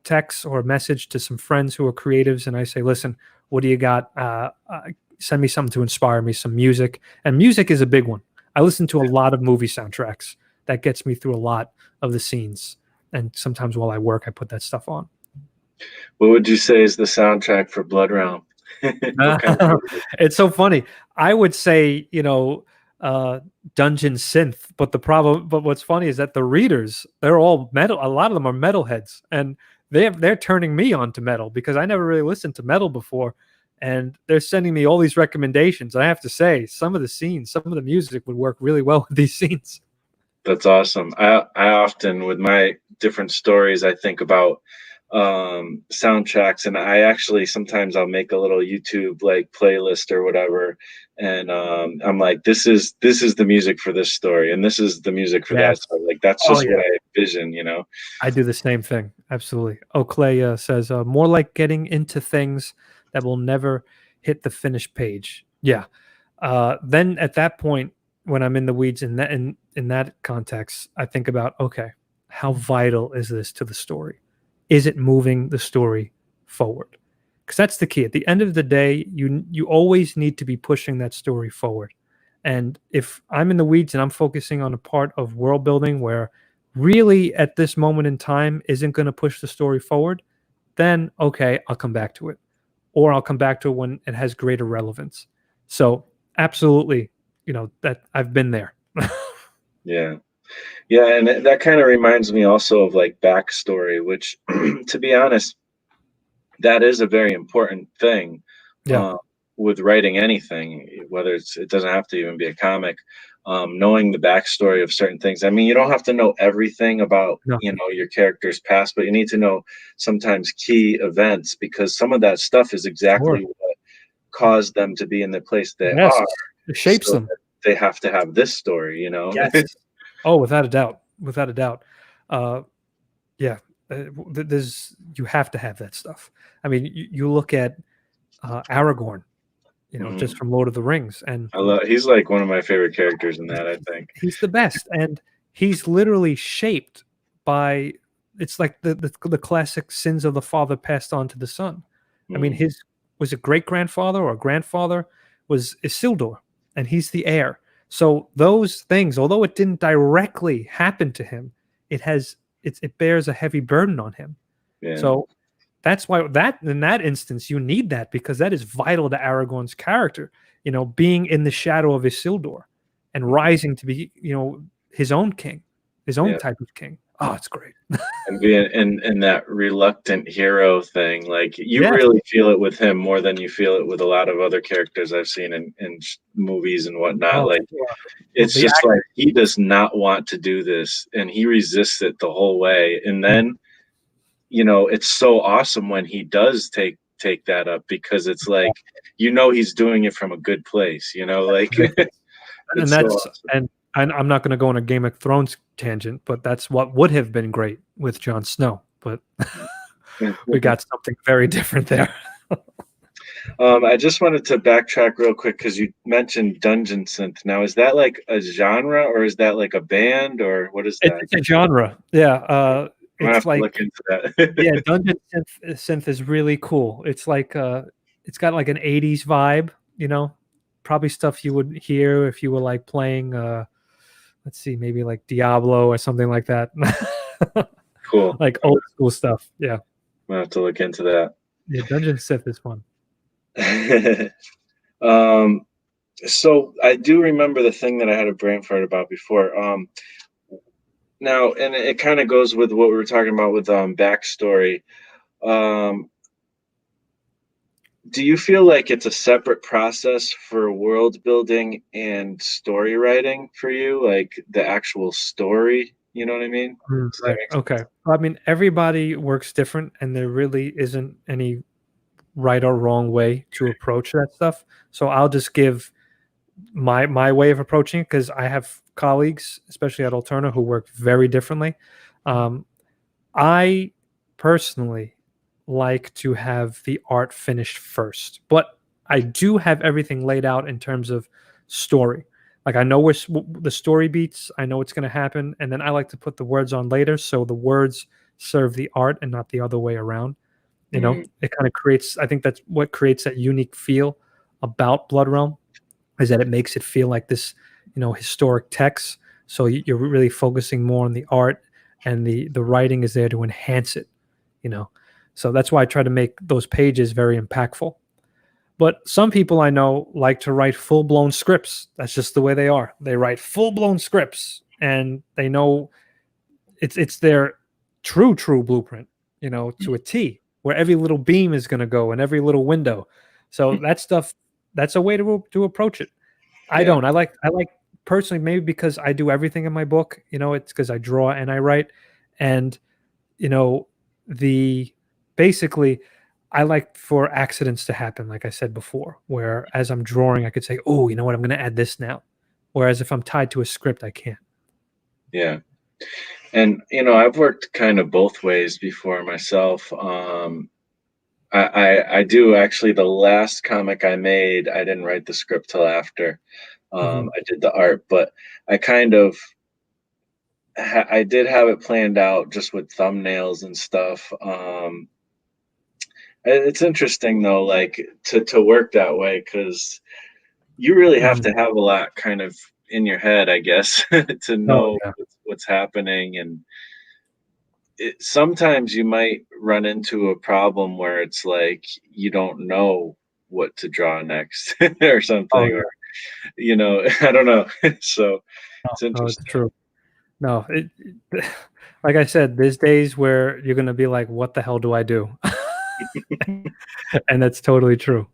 text or a message to some friends who are creatives, and I say, "Listen, what do you got? Send me something to inspire me, some music." And music is a big one. I listen to a lot of movie soundtracks. That gets me through a lot of the scenes. And sometimes while I work, I put that stuff on. what would you say is the soundtrack for Blood Realm? What kind of music? It's so funny. I would say, dungeon synth, but what's funny is that the readers, they're all metal. A lot of them are metalheads, and they're turning me on to metal because I never really listened to metal before, and they're sending me all these recommendations. I have to say, some of the music would work really well with these scenes. That's awesome. I often with my different stories I think about soundtracks, and I actually sometimes I'll make a little YouTube like playlist or whatever, and I'm like, this is the music for this story, and this is the music for that Yes. story. Like that's Oh just what yeah. I envision. I do the same thing. Absolutely. Clay says, more like getting into things that will never hit the finished page. Yeah. Then at that point, when I'm in the weeds in that context, I think about, okay, how vital is this to the story? Is it moving the story forward? Because that's the key. At the end of the day, you always need to be pushing that story forward. And if I'm in the weeds and I'm focusing on a part of world building where really at this moment in time isn't going to push the story forward, then okay, I'll come back to it. Or I'll come back to it when it has greater relevance. So absolutely, that I've been there. Yeah. Yeah, and that kind of reminds me also of like backstory, which, to be honest, that is a very important thing Yeah. uh, with writing anything, whether it doesn't have to even be a comic. Knowing the backstory of certain things. I mean, you don't have to know everything about No. your character's past, but you need to know sometimes key events because some of that stuff is Sure. exactly what caused them to be in the place they Yes. are. It shapes So them. that they have to have this story, you know. Yes. Oh, without a doubt. Without a doubt. Uh, yeah. There's you have to have that stuff. I mean, you look at Aragorn, just Mhm. from Lord of the Rings, and I love. He's like one of my favorite characters in that. I think. he's the best, and he's literally shaped by it's like the classic sins of the father passed on to the son. I mean, Mm, his was a great grandfather or grandfather was Isildur, and he's the heir. So those things, although it didn't directly happen to him, it bears a heavy burden on him. yeah. So that's why that in that instance you need that because that is vital to Aragorn's character. Being in the shadow of Isildur and Mhm. rising to be, his own king, his own Yeah. type of king. Oh, it's great. And being in that reluctant hero thing, like you Yes. really feel it with him more than you feel it with a lot of other characters I've seen in movies and whatnot. Oh, Like sure. Well, it's the just like actor. he does not want to do this, and he resists it the whole way. And Mm. then it's so awesome when he does take that up because it's like he's doing it from a good place. Like Yes. And it's so that's awesome. and I'm not going to go on a Game of Thrones tangent, but that's what would have been great with Jon Snow. But we got something very different there. I just wanted to backtrack real quick because you mentioned Dungeon Synth. Now, is that like a genre or is that like a band or what is that? It's a genre. Yeah. I'm gonna It's have to look like into that. Yeah, dungeon synth is really cool. It's like it's got like an 80s vibe, probably stuff you would hear if you were like playing let's see, maybe like Diablo or something like that. Cool. Like old school stuff. Yeah. I'm gonna have to look into Yeah, dungeon synth is fun. that. um, so I do remember the thing that I had a brain fart about before. Now, and it kind of goes with what we were talking about with backstory. Um, do you feel like it's a separate process for world building and story writing for you, like the actual story? You know what I mean? Does that Right. make Okay. sense? I mean, everybody works different and there really isn't any right or wrong way to approach that stuff. So I'll just give my way of approaching it because I have colleagues, especially at Alterna, who work very differently. Um, I personally like to have the art finished first, but I do have everything laid out in terms of story. Like I know where the story beats, I know what's going to happen, and then I like to put the words on later, so the words serve the art and not the other way around. Mm, It kind of creates. I think that's what creates that unique feel about Blood Realm is that it makes it feel like this, historic text. So you're really focusing more on the art, and the writing is there to enhance it. You know, so that's why I try to make those pages very impactful. But some people I know like to write full blown scripts. That's just the way they are. They write full blown scripts, and they know it's their true blueprint. To a T, where every little beam is going to go and every little window. So that stuff, that's a way to approach it. I yeah, don't. I like personally maybe because I do everything in my book, it's because I draw and I write and you know the basically I like for accidents to happen like I said before, where as I'm drawing I could say, "Oh, you know what? I'm going to add this now." Whereas if I'm tied to a script, I can't. yeah. And I've worked kind of both ways before myself. I do actually. The last comic I made, I didn't write the script till after. Mhm. I did the art, but I kind of I did have it planned out just with thumbnails and stuff. It's interesting though, like to work that way because you really have Mhm. to have a lot kind of in your head, I guess, to Oh, know yeah. what's happening. And sometimes you might run into a problem where it's like you don't know what to draw next or Oh, something, or yeah. I don't know. So It's No, it's interesting. true. No, like I said, there's days where you're gonna be like, "What the hell do I do?" And that's totally true.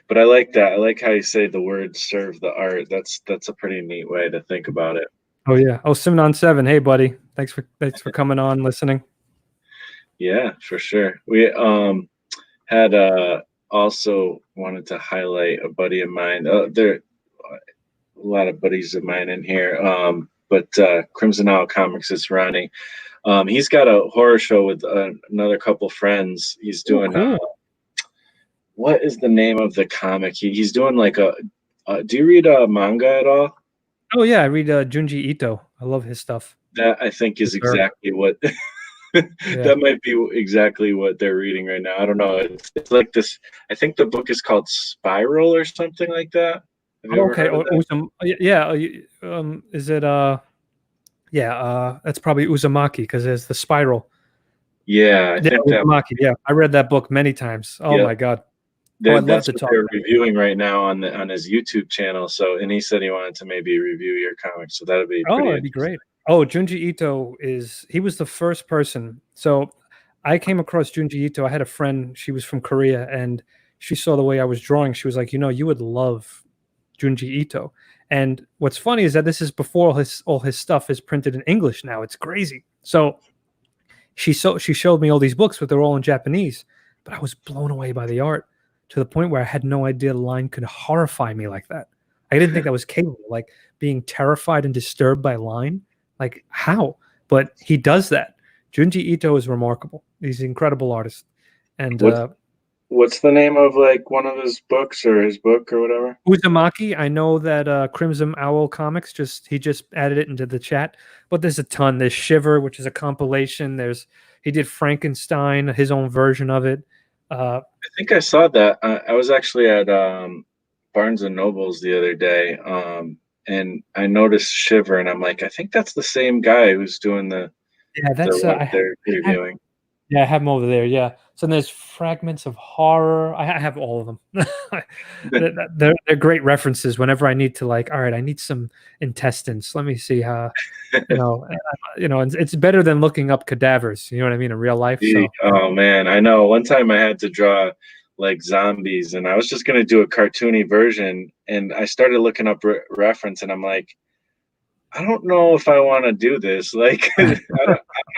But I like that. I like how you say the words serve the art. That's a pretty neat way to think about it. Oh yeah. Oh, Simon7. Hey, buddy. Thanks for coming on, listening. Yeah, for sure. We had also wanted to highlight a buddy of mine. There a lot of buddies of mine in here. But Crimson Owl Comics is Ronnie. He's got a horror show with another couple friends. He's Oh, doing cool. what is the name of the comic? He's doing like a. Do you read manga at all? Oh yeah, I read Junji Ito. I love his stuff. That I think is Yes, sir. exactly what. Yeah. That might be exactly what they're reading right now. I don't know. It's like this. I think the book is called Spiral or something like that. Have you Oh, ever okay. heard of that? Yeah. Is it yeah, that's probably Uzumaki because there's the spiral. Yeah, I Yeah, think that. Uzumaki. Yeah, I read that book many times. Oh Yeah, my God. Oh, I'd love that's to what talk they're about it. reviewing right now on his YouTube channel. So, and he said he wanted to maybe review your comics. So that'd be Oh, pretty that'd be interesting. great. Oh, Junji Ito he was the first person. So I came across Junji Ito. I had a friend, she was from Korea, and she saw the way I was drawing. She was like, you would love Junji Ito. And what's funny is that this is before all his stuff is printed in English now. It's crazy. So she showed me all these books, but they're all in Japanese. But I was blown away by the art to the point where I had no idea the line could horrify me like that. I didn't think that was capable, like being terrified and disturbed by line. Like how? But he does that. Junji Ito is remarkable. He's an incredible artist. And What's what's the name of like one of his books or his book or whatever? Uzumaki, I know that Crimson Owl Comics he just added it into the chat, but there's a ton. There's Shiver, which is a compilation. He did Frankenstein, his own version of it. I think I saw that. I was actually at Barnes and Nobles the other day, and I noticed Shiver, and I'm like, I think that's the same guy who's doing Yeah, the that's one they're I have reviewing. yeah, I have them over there. Yeah. So there's Fragments of Horror. I have all of them. They're great references whenever I need to like. All right, I need some intestines. Let me see how it's better than looking up cadavers. You know what I mean in real life. So Oh man, I know. One time I had to draw like zombies, and I was just gonna do a cartoony version, and I started looking up reference, and I'm like, I don't know if I want to do this. Like, I'm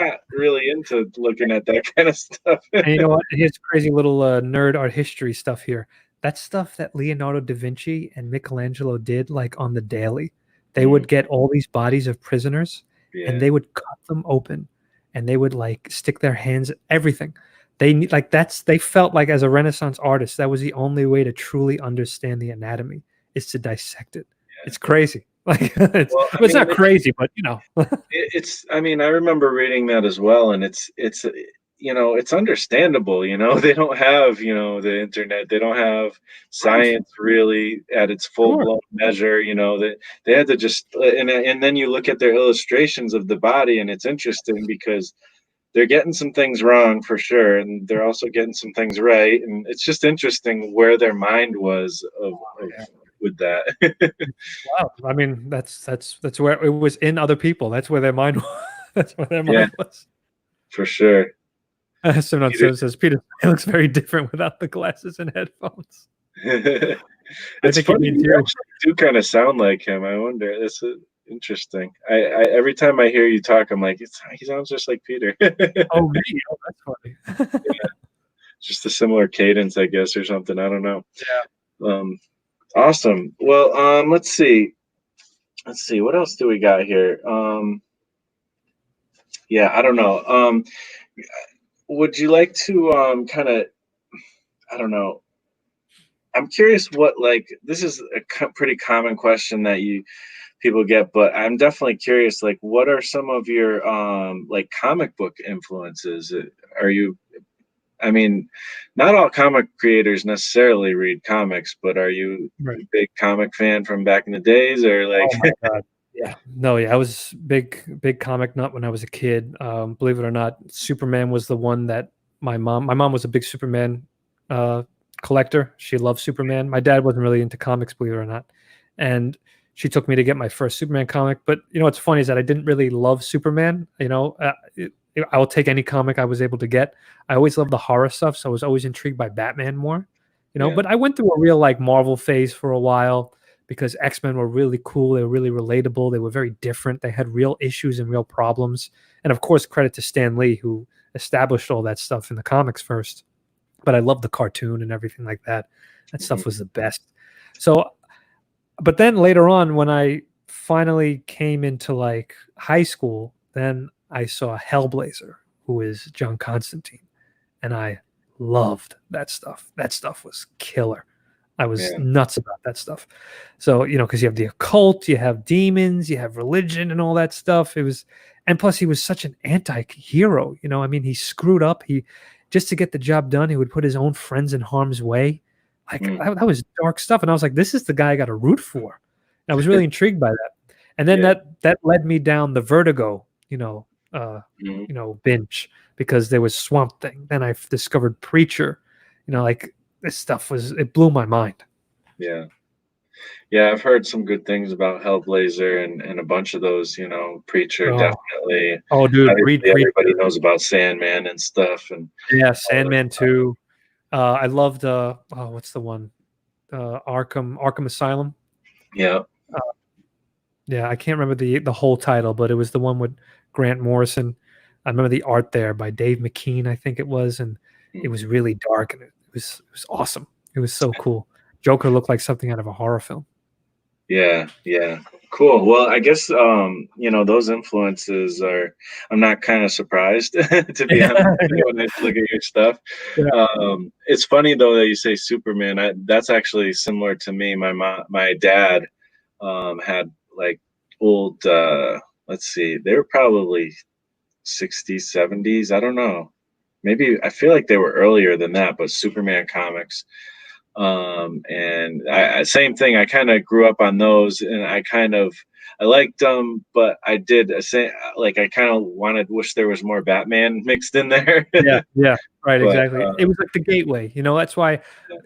not really into looking at that kind of stuff. and you know what? Here's crazy little nerd art history stuff here. That's stuff that Leonardo da Vinci and Michelangelo did like on the daily. They Mm, would get all these bodies of prisoners and yeah, they would cut them open and they would like stick their hands, everything. They felt like as a Renaissance artist, that was the only way to truly understand the anatomy is to dissect it. yeah. It's crazy. Like Well, I it's mean, not crazy, but it's. I mean, I remember reading that as well, and it's it's understandable. They don't have the internet. They don't have right. science really at its full Sure. blown measure. They had to just and then you look at their illustrations of the body, and it's interesting because they're getting some things wrong for sure, and they're also getting some things right, and it's just interesting where their mind was of Yeah. with that. Wow. I mean, that's where it was in other people. That's where their mind was. That's where their Yeah, mind was. for sure. Someone Peter. says Peter looks very different without the glasses and headphones. I It's think you funny. mean You too. actually do kind of sound like him. I wonder. That's interesting. I every time I hear you talk, I'm like, he sounds just like Peter. Oh, me? Oh, that's funny. Just a similar cadence, I guess, or something. I don't know. Yeah. Um, awesome. Well, let's see. Let's see. What else do we got here? Yeah, I don't know. Would you like to kind of? I don't know. I'm curious what like this is a pretty common question that you people get, but I'm definitely curious, like, what are some of your like comic book influences? Are you, I mean, not all comic creators necessarily read comics, but are you Right. a big comic fan from back in the days, or like? Oh my God. Yeah. No, yeah, I was big comic nut when I was a kid. Believe it or not, Superman was the one that my mom was a big Superman uh collector. She loved Superman. My dad wasn't really into comics, believe it or not. And she took me to get my first Superman comic. But what's funny is that I didn't really love Superman. I will take any comic I was able to get. I always loved the horror stuff, so I was always intrigued by Batman more. Yeah. But I went through a real like Marvel phase for a while because X-Men were really cool. They were really relatable. They were very different. They had real issues and real problems. And of course, credit to Stan Lee, who established all that stuff in the comics first. But I loved the cartoon and everything like that. That stuff was the best. So, but then later on, when I finally came into like high school, then I saw Hellblazer, who is John Constantine, and I loved that stuff. That stuff was killer. I was nuts about that stuff. So, because you have the occult, you have demons, you have religion and all that stuff. And plus he was such an anti-hero. I mean, he screwed up. Just to get the job done, he would put his own friends in harm's way. Like that was dark stuff. And I was like, this is the guy I got to root for. And I was really intrigued by that. And then that led me down the Vertigo, binge, because there was Swamp Thing. Then I discovered Preacher. Like this stuff it blew my mind. Yeah. Yeah, I've heard some good things about Hellblazer and a bunch of those, Preacher, definitely. Oh, dude, read everybody knows about Sandman and stuff. And yeah, Sandman too. I loved what's the one? Arkham Asylum. Yeah. Yeah, I can't remember the whole title, but it was the one with Grant Morrison. I remember the art there by Dave McKean, I think it was, and it was really dark and it was awesome. It was so cool. Joker looked like something out of a horror film. Yeah, cool. Well, I guess those influences I'm not kind of surprised to be honest when I look at your stuff. It's funny though that you say Superman. That's actually similar to me. My dad had like old let's see, they were probably 60s, 70s, I don't know, maybe, I feel like they were earlier than that, but Superman comics. And same thing, I kind of grew up on those, and I liked them, but I did say, like, I kind of wish there was more Batman mixed in there. yeah, right, exactly. It was like the gateway, that's why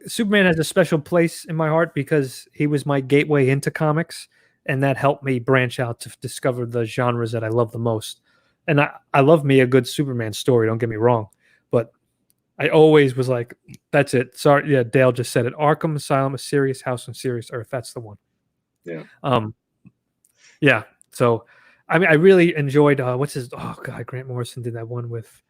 Superman has a special place in my heart, because he was my gateway into comics, and that helped me branch out to discover the genres that I love the most. And I love me a good Superman story, don't get me wrong, but I always was like, that's it. Sorry, yeah, Dale just said it. Arkham Asylum, A Serious House on Serious Earth. That's the one. Yeah. Yeah. So, I mean, I really enjoyed Grant Morrison did that one with.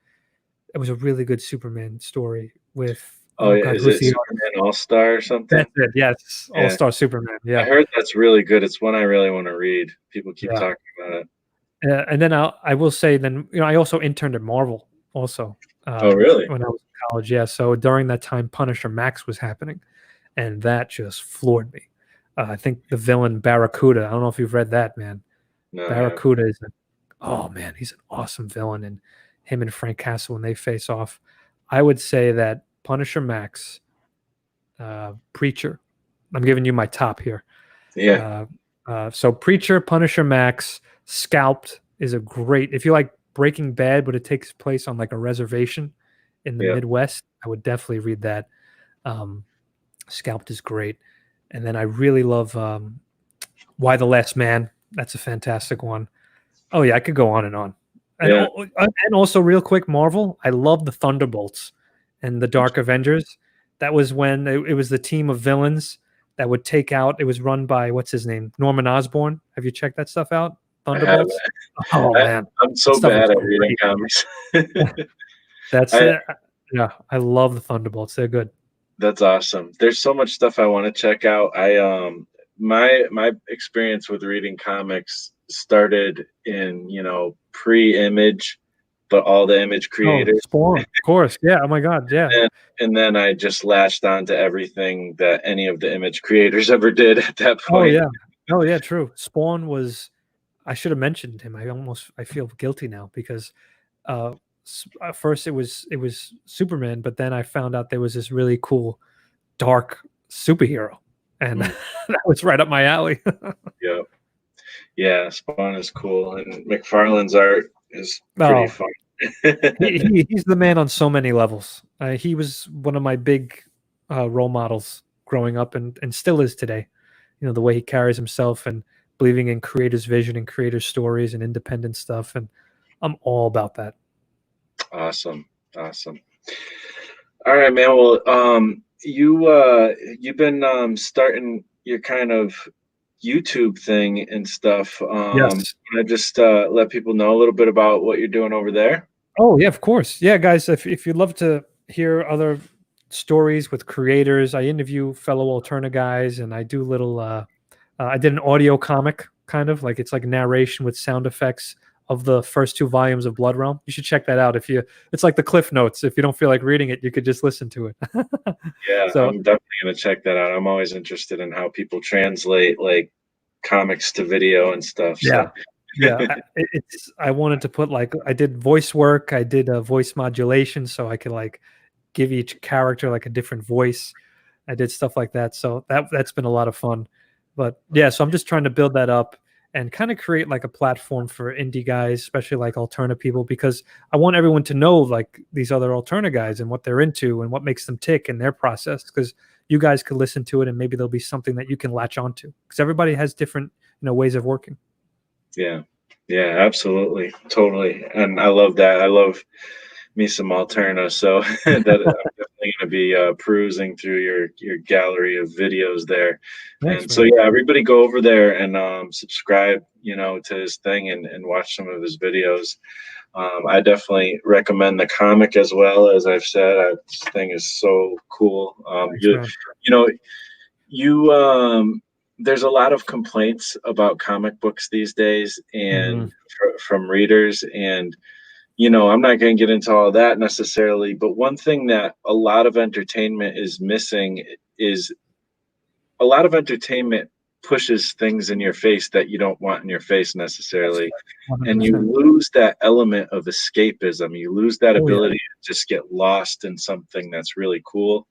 It was a really good Superman story with. Is it Superman All-Star or something? That's it. Yes, All-Star Superman. Yeah, I heard that's really good. It's one I really want to read. People keep talking about it. And then I will say, then I also interned at Marvel also. Oh, really? When I was in college, yeah. So during that time, Punisher Max was happening, and that just floored me. I think the villain Barracuda. I don't know if you've read that, man. No, Barracuda is he's an awesome villain, and him and Frank Castle, when they face off, I would say that Punisher Max, Preacher. I'm giving you my top here. Yeah. So Preacher, Punisher Max, Scalped is a great. If you like Breaking Bad, but it takes place on like a reservation in the Midwest, I would definitely read that. Scalped is great. And then I really love Why the Last Man. That's a fantastic one. Oh yeah, I could go on and on. And also real quick, Marvel, I love the Thunderbolts and the Dark Avengers. That was when it was the team of villains that would take out, it was run by, what's his name? Norman Osborn. Have you checked that stuff out? Thunderbolts. Oh man, I'm so bad at reading comics. That's it. Yeah, I love the Thunderbolts. They're good. That's awesome. There's so much stuff I want to check out. My experience with reading comics started in pre-Image, but all the Image creators. Spawn, of course. Yeah. Oh my God. Yeah. And then I just latched on to everything that any of the Image creators ever did at that point. Oh yeah. True. Spawn was. I should have mentioned him. I feel guilty now because first it was Superman, but then I found out there was this really cool dark superhero, and that was right up my alley. Yeah, Spawn is cool, and McFarlane's art is pretty fun. He's the man on so many levels. He was one of my big role models growing up, and still is today. The way he carries himself, and believing in creators' vision and creators' stories and independent stuff, and I'm all about that. Awesome. All right, man. Well, you've been starting your kind of YouTube thing and stuff. Yes. Can I just let people know a little bit about what you're doing over there? Oh yeah, of course. Yeah, guys, if you'd love to hear other stories with creators, I interview fellow Alterna guys, and I do little. I did an audio comic, kind of like it's like narration with sound effects of the first 2 volumes of Blood Realm. You should check that out. If you, it's like the Cliff Notes. If you don't feel like reading it, you could just listen to it. Yeah, So I'm definitely gonna check that out. I'm always interested in how people translate like comics to video and stuff. yeah, So yeah. I wanted to put like I did voice work. I did a voice modulation, so I could like give each character like a different voice. I did stuff like that. So that's been a lot of fun. But yeah, so I'm just trying to build that up and kind of create like a platform for indie guys, especially like Alterna people, because I want everyone to know like these other Alterna guys and what they're into and what makes them tick in their process. Because you guys could listen to it and maybe there'll be something that you can latch onto. Because everybody has different, ways of working. yeah, yeah, absolutely, totally, and I love that. I love me some Alterna, so that I'm definitely going to be perusing through your gallery of videos there. Thanks, And so man. yeah, everybody go over there and subscribe, to his thing and watch some of his videos. I definitely recommend the comic as well. As I've said, this thing is so cool. Thanks, man. You know you there's a lot of complaints about comic books these days Mhm. and from readers, and I'm not going to get into all that necessarily, but one thing that a lot of entertainment is missing is a lot of entertainment pushes things in your face that you don't want in your face Yes, necessarily. And you 100%. lose that element of escapism. You lose that Oh yeah. ability to just get lost in something that's really cool.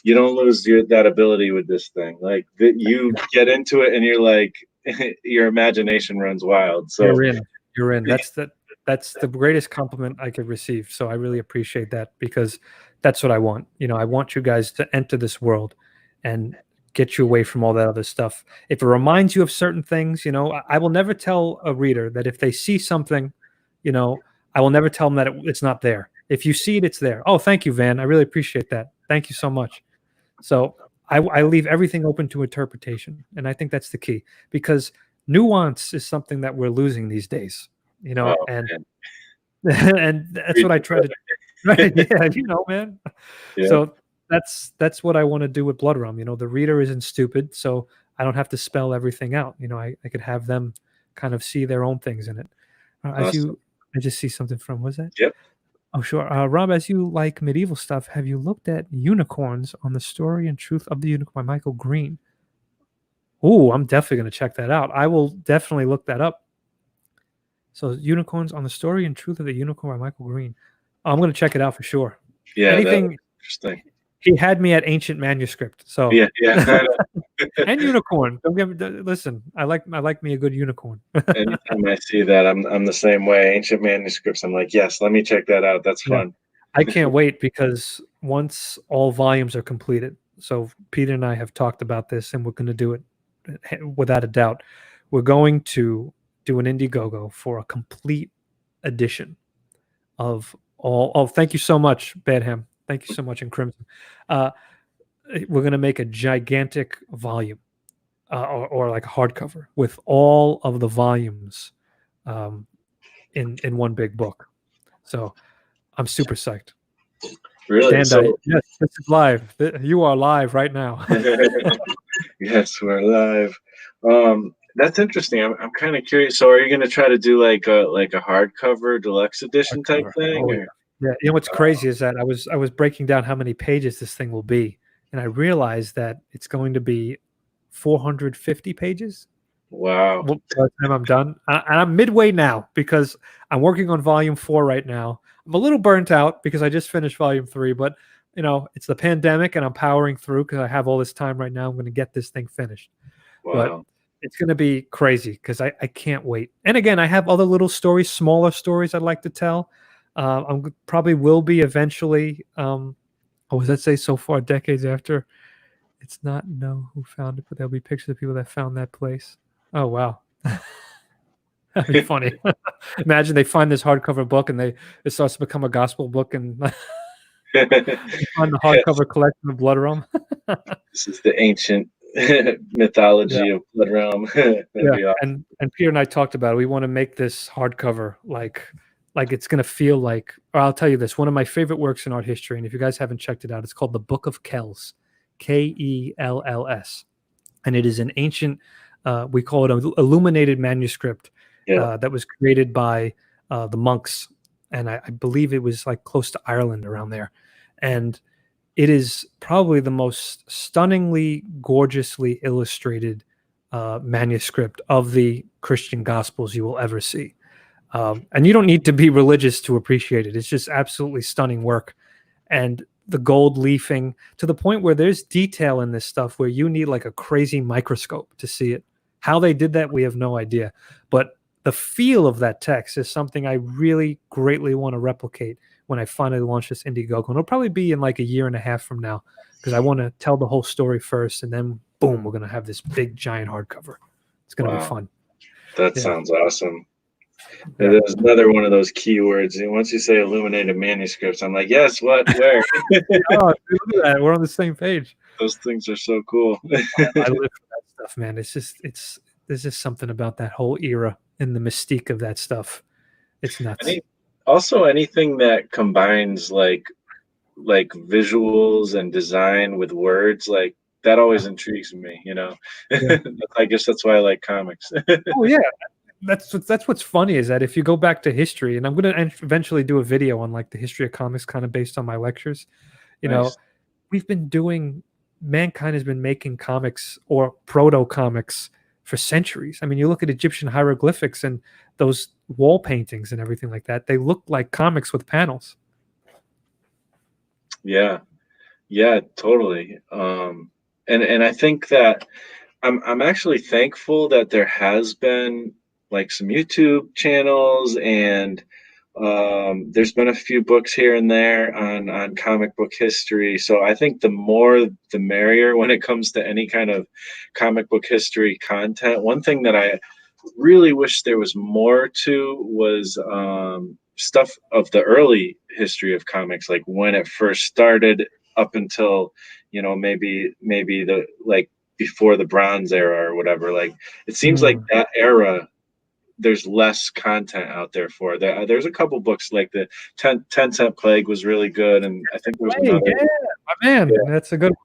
You don't lose that ability with this thing. Like that, you get into it and you're like, your imagination runs wild. So You're in. You're in. That's the greatest compliment I could receive. So I really appreciate that because that's what I want. I want you guys to enter this world and get you away from all that other stuff. If it reminds you of certain things, I will never tell a reader that if they see something, I will never tell them that it's not there. If you see it, it's there. Oh, thank you, Van. I really appreciate that. Thank you so much. So I leave everything open to interpretation, and I think that's the key because nuance is something that we're losing these days. oh And man. and that's what I try to. Right? Yeah, man. Yeah, So that's what I want to do with Blood Realm. The reader isn't stupid, so I don't have to spell everything out. I could have them kind of see their own things in it. awesome. I just see something from, was that? Yep. Oh, sure. Rob, as you like medieval stuff, have you looked at Unicorns on the Story and Truth of the Unicorn by Michael Green? Oh, I'm definitely going to check that out. I will definitely look that up. So, Unicorns on the Story and Truth of the Unicorn by Michael Green. I'm going to check it out for sure. Yeah, that's Anything, interesting. he had me at Ancient Manuscript. So, Yeah, yeah. and Unicorn. Don't get me, listen, I like me a good unicorn. Anytime I see that, I'm the same way. Ancient manuscripts. I'm like, yes, let me check that out. That's Yeah. fun. I can't wait because once all volumes are completed, so Peter and I have talked about this and we're going to do it without a doubt. We're going to do an Indiegogo for a complete edition of all. Oh, thank you so much, Badham. Thank you so much, in Crimson. Uh, we're going to make a gigantic volume or like a hardcover with all of the volumes um, in one big book. So I'm super psyched. Really? Bandai, So, yes, this is live. You are live right now. yes, we're live. That's interesting. I'm kind of curious. So, are you going to try to do like a hardcover deluxe edition type Hardcover. thing, Oh yeah. or? Yeah. What's crazy is that I was breaking down how many pages this thing will be, and I realized that it's going to be 450 pages. Wow. Well, by the time I'm done, and I'm midway now because I'm working on volume 4 right now. I'm a little burnt out because I just finished volume 3, but it's the pandemic and I'm powering through because I have all this time right now. I'm going to get this thing finished, but Wow. it's going to be crazy because I can't wait. And again, I have other little stories, smaller stories I'd like to tell. I'm probably will be eventually. What does that say? So far, decades after, it's not know who found it, but there'll be pictures of people that found that place. Oh wow. That'd be funny. Imagine they find this hardcover book and it starts to become a gospel book, and they find the Yes, hardcover collection of Blood Realm. this is the ancient Yeah, mythology of Blood Realm. That'd yeah. be awesome. And Peter and I talked about it. We want to make this hardcover like it's gonna feel like. Or I'll tell you this: one of my favorite works in art history, and if you guys haven't checked it out, it's called the Book of Kells, Kells, and it is an ancient, we call it an illuminated manuscript Yeah, that was created by the monks, and I believe it was like close to Ireland around there, and it is probably the most stunningly, gorgeously illustrated manuscript of the Christian Gospels you will ever see. And you don't need to be religious to appreciate it. It's just absolutely stunning work. And the gold leafing to the point where there's detail in this stuff where you need like a crazy microscope to see it. How they did that, we have no idea. But the feel of that text is something I really greatly want to replicate when I finally launch this Indiegogo. And it'll probably be in like a year and a half from now because I want to tell the whole story first, and then boom, we're going to have this big giant hardcover. It's going to be wow, fun. that Yeah. sounds awesome. Yeah. There's another one of those keywords. And once you say illuminated manuscripts, I'm like, yes, what, where? Oh, dude, look at that. We're on the same page. Those things are so cool. I live for that stuff, man. It's there's just something about that whole era and the mystique of that stuff. It's nuts. Any, also, anything that combines like visuals and design with words, like that Yeah. always intrigues me. You know, Yeah. I guess that's why I like comics. Oh yeah. That's what's funny is that if you go back to history, and I'm going to eventually do a video on like the history of comics, kind of based on my lectures. You know, Nice. we've been doing mankind has been making comics or proto comics for centuries. I mean, you look at Egyptian hieroglyphics and those wall paintings and everything like that. They look like comics with panels. Yeah. Yeah. Totally. And I think that I'm actually thankful that there has been like some YouTube channels and there's been a few books here and there on comic book history. So I think the more the merrier when it comes to any kind of comic book history content. One thing that I really wish there was more to was stuff of the early history of comics, like when it first started up until maybe the like before the Bronze Era or whatever. Like it seems like Mm. that era there's less content out there for there. There's a couple books like the 10 Cent Plague was really good, and I think there was Hey, another. yeah, my man. Yeah, That's a good one.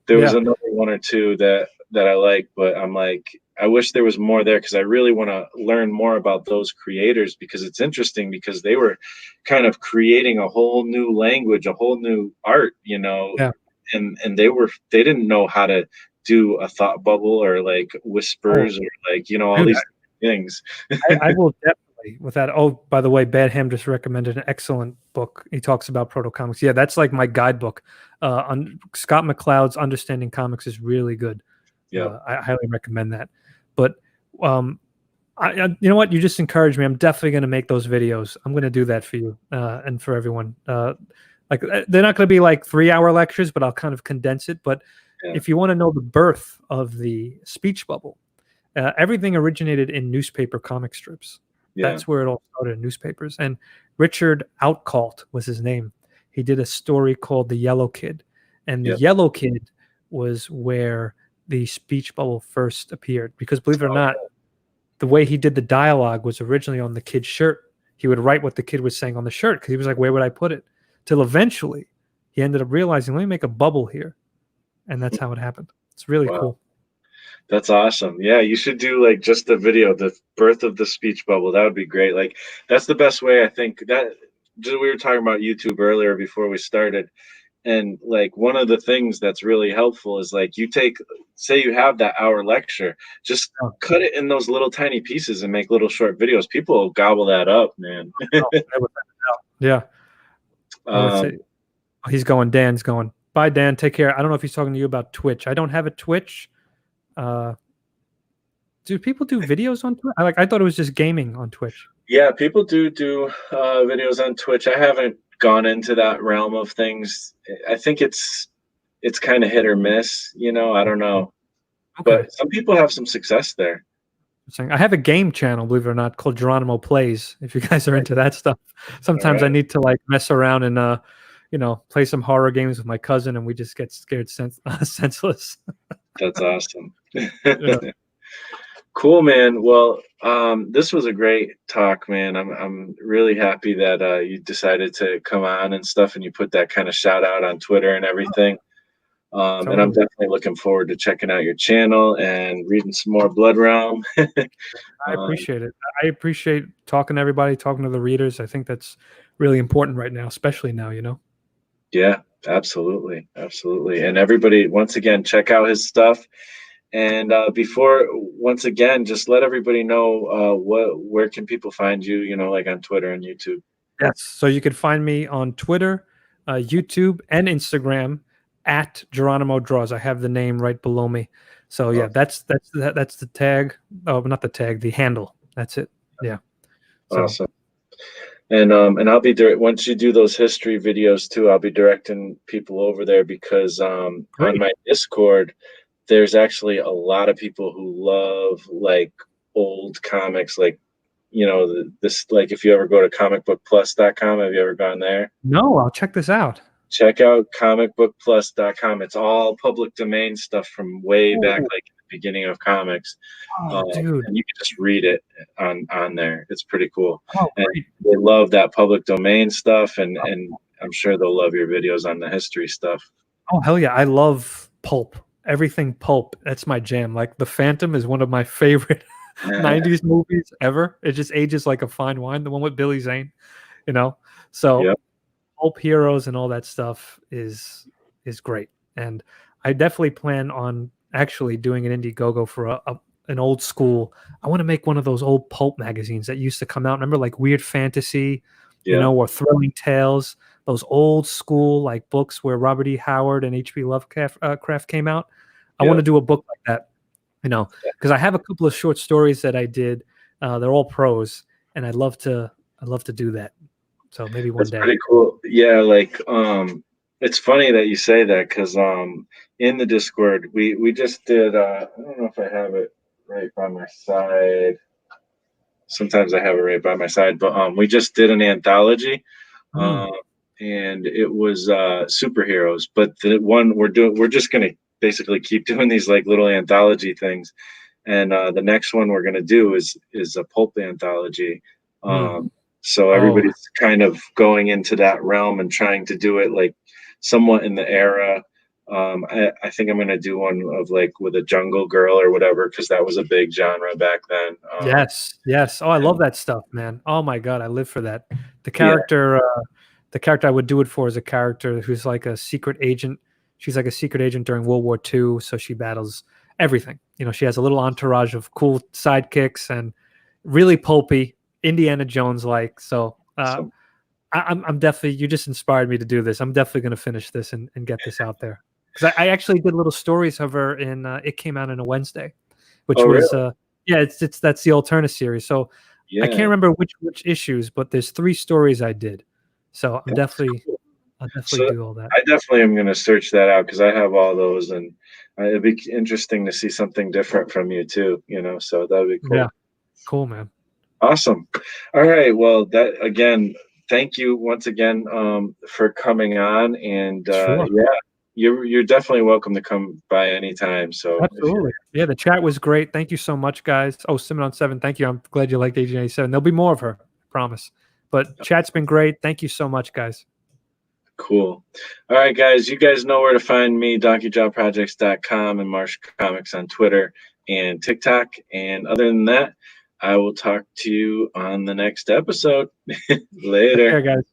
there was Yeah. another one or two that I like, but I'm like, I wish there was more there because I really want to learn more about those creators because it's interesting because they were kind of creating a whole new language, a whole new art, Yeah. and they didn't know how to do a thought bubble or like Oh, whispers or like all dude, these things. I will definitely with that. Oh, by the way, Bad Ham just recommended an excellent book. He talks about proto comics. Yeah, that's like my guidebook. On Scott McCloud's Understanding Comics is really good. Yeah. I highly recommend that. But um, you know what? You just encouraged me. I'm definitely going to make those videos. I'm going to do that for you and for everyone. They're not going to be like 3-hour lectures, but I'll kind of condense it. But Yeah. if you want to know the birth of the speech bubble, everything originated in newspaper comic strips. Yeah. That's where it all started in newspapers. And Richard Outcault was his name. He did a story called The Yellow Kid. And The Yep. Yellow Kid was where the speech bubble first appeared. Because believe it or not, the way he did the dialogue was originally on the kid's shirt. He would write what the kid was saying on the shirt because he was like, where would I put it? Till eventually he ended up realizing, let me make a bubble here. And that's how it happened. It's really Wow. cool. That's awesome. Yeah, you should do like just the video, the birth of the speech bubble. That would be great. Like that's the best way I think that we were talking about YouTube earlier before we started. And like one of the things that's really helpful is like you take say you have that hour lecture, just Oh, cut it in those little tiny pieces and make little short videos. People will gobble that up, man. no, yeah. Let's um see. He's going. Dan's going. Bye, Dan. Take care. I don't know if he's talking to you about Twitch. I don't have a Twitch. Uh, do people do videos on Twitch? I thought it was just gaming on Twitch. yeah, people do videos on Twitch. I haven't gone into that realm of things. I think it's kind of hit or miss, I don't know. Okay. But some people have some success there. Interesting. I have a game channel, believe it or not, called Geronimo Plays. If you guys are into that stuff, sometimes I right. need to like mess around and play some horror games with my cousin, and we just get scared senseless. That's awesome. Yeah, Cool, man. Well, this was a great talk, man. I'm really happy that you decided to come on and stuff, and you put that kind of shout out on Twitter and everything. And I'm totally. definitely looking forward to checking out your channel and reading some more Blood Realm. I um, appreciate it. I appreciate talking to everybody, talking to the readers. I think that's really important right now, especially now. yeah, absolutely, absolutely. And everybody, once again, check out his stuff. And once again, just let everybody know where can people find you, like on Twitter and YouTube. Yes. So you can find me on Twitter, YouTube, and Instagram at Geronimo Draws. I have the name right below me. So yeah, Oh, that's the tag. Oh, not the tag, the handle. That's it. Yeah. So awesome. And I'll be once you do those history videos too, I'll be directing people over there because on great. my Discord, there's actually a lot of people who love like old comics, like this, like if you ever go to comicbookplus.com, have you ever gone there? No, I'll check this out. Check out comicbookplus.com. It's all public domain stuff from way back, Oh, like in the beginning of comics. dude. And you can just read it on there. It's pretty cool. Oh, And great. they love that public domain stuff, and I'm sure they'll love your videos on the history stuff. Oh, hell yeah. I love pulp. Everything pulp. That's my jam. Like The Phantom is one of my favorite 90s movies ever. It just ages like a fine wine. The one with Billy Zane, you know? So Yep. pulp heroes and all that stuff is great. And I definitely plan on actually doing an Indiegogo for an old school. I want to make one of those old pulp magazines that used to come out. Remember, like Weird Fantasy, Yeah. or Thrilling Tales, those old school like books where Robert E. Howard and H.P. Lovecraft Craft came out. I want Yeah. to do a book like that, because I have a couple of short stories that I did. They're all prose, and I'd love to do that. So maybe one That's day. pretty cool. Yeah, like it's funny that you say that because in the Discord we just did I don't know if I have it right by my side. Sometimes I have it right by my side, but we just did an anthology. Mm, Um and it was superheroes, but the one we're just gonna basically keep doing these like little anthology things. And the next one we're gonna do is a pulp anthology. mm. So Oh, everybody's kind of going into that realm and trying to do it like somewhat in the era. I think I'm gonna do one of like with a jungle girl or whatever because that was a big genre back then. yes, yes. Oh, I love And that stuff, man. Oh my God, I live for that. The yeah, character, uh, the character I would do it for is a character who's like a secret agent. She's like a secret agent during World War II, so she battles everything. She has a little entourage of cool sidekicks and really pulpy, Indiana Jones like. So so I'm definitely. You just inspired me to do this. I'm definitely going to finish this and get this out there because I actually did little stories of her in. It came out on a Wednesday, which oh really? was yeah. It's that's the Alterna series. So I can't Yeah, remember which issues, but there's 3 stories I did. So that's cool. I'll definitely So do all that. I definitely am gonna search that out because I have all those, and it'd be interesting to see something different from you too. So that'd be Yeah, cool. cool, man. Awesome. All right. Well, that again, thank you once again for coming on, and Sure, yeah, you're definitely welcome to come by anytime. So if you absolutely. Yeah, the chat was great. Thank you so much, guys. Oh, Simon on 7. Thank you. I'm glad you liked Agent 87. There'll be more of her. I promise. But chat's been great. Thank you so much, guys. cool. All right, guys, you guys know where to find me, donkeyjawprojects.com and Marsh Comics on Twitter and TikTok. And other than that, I will talk to you on the next episode. Take Later. care, guys.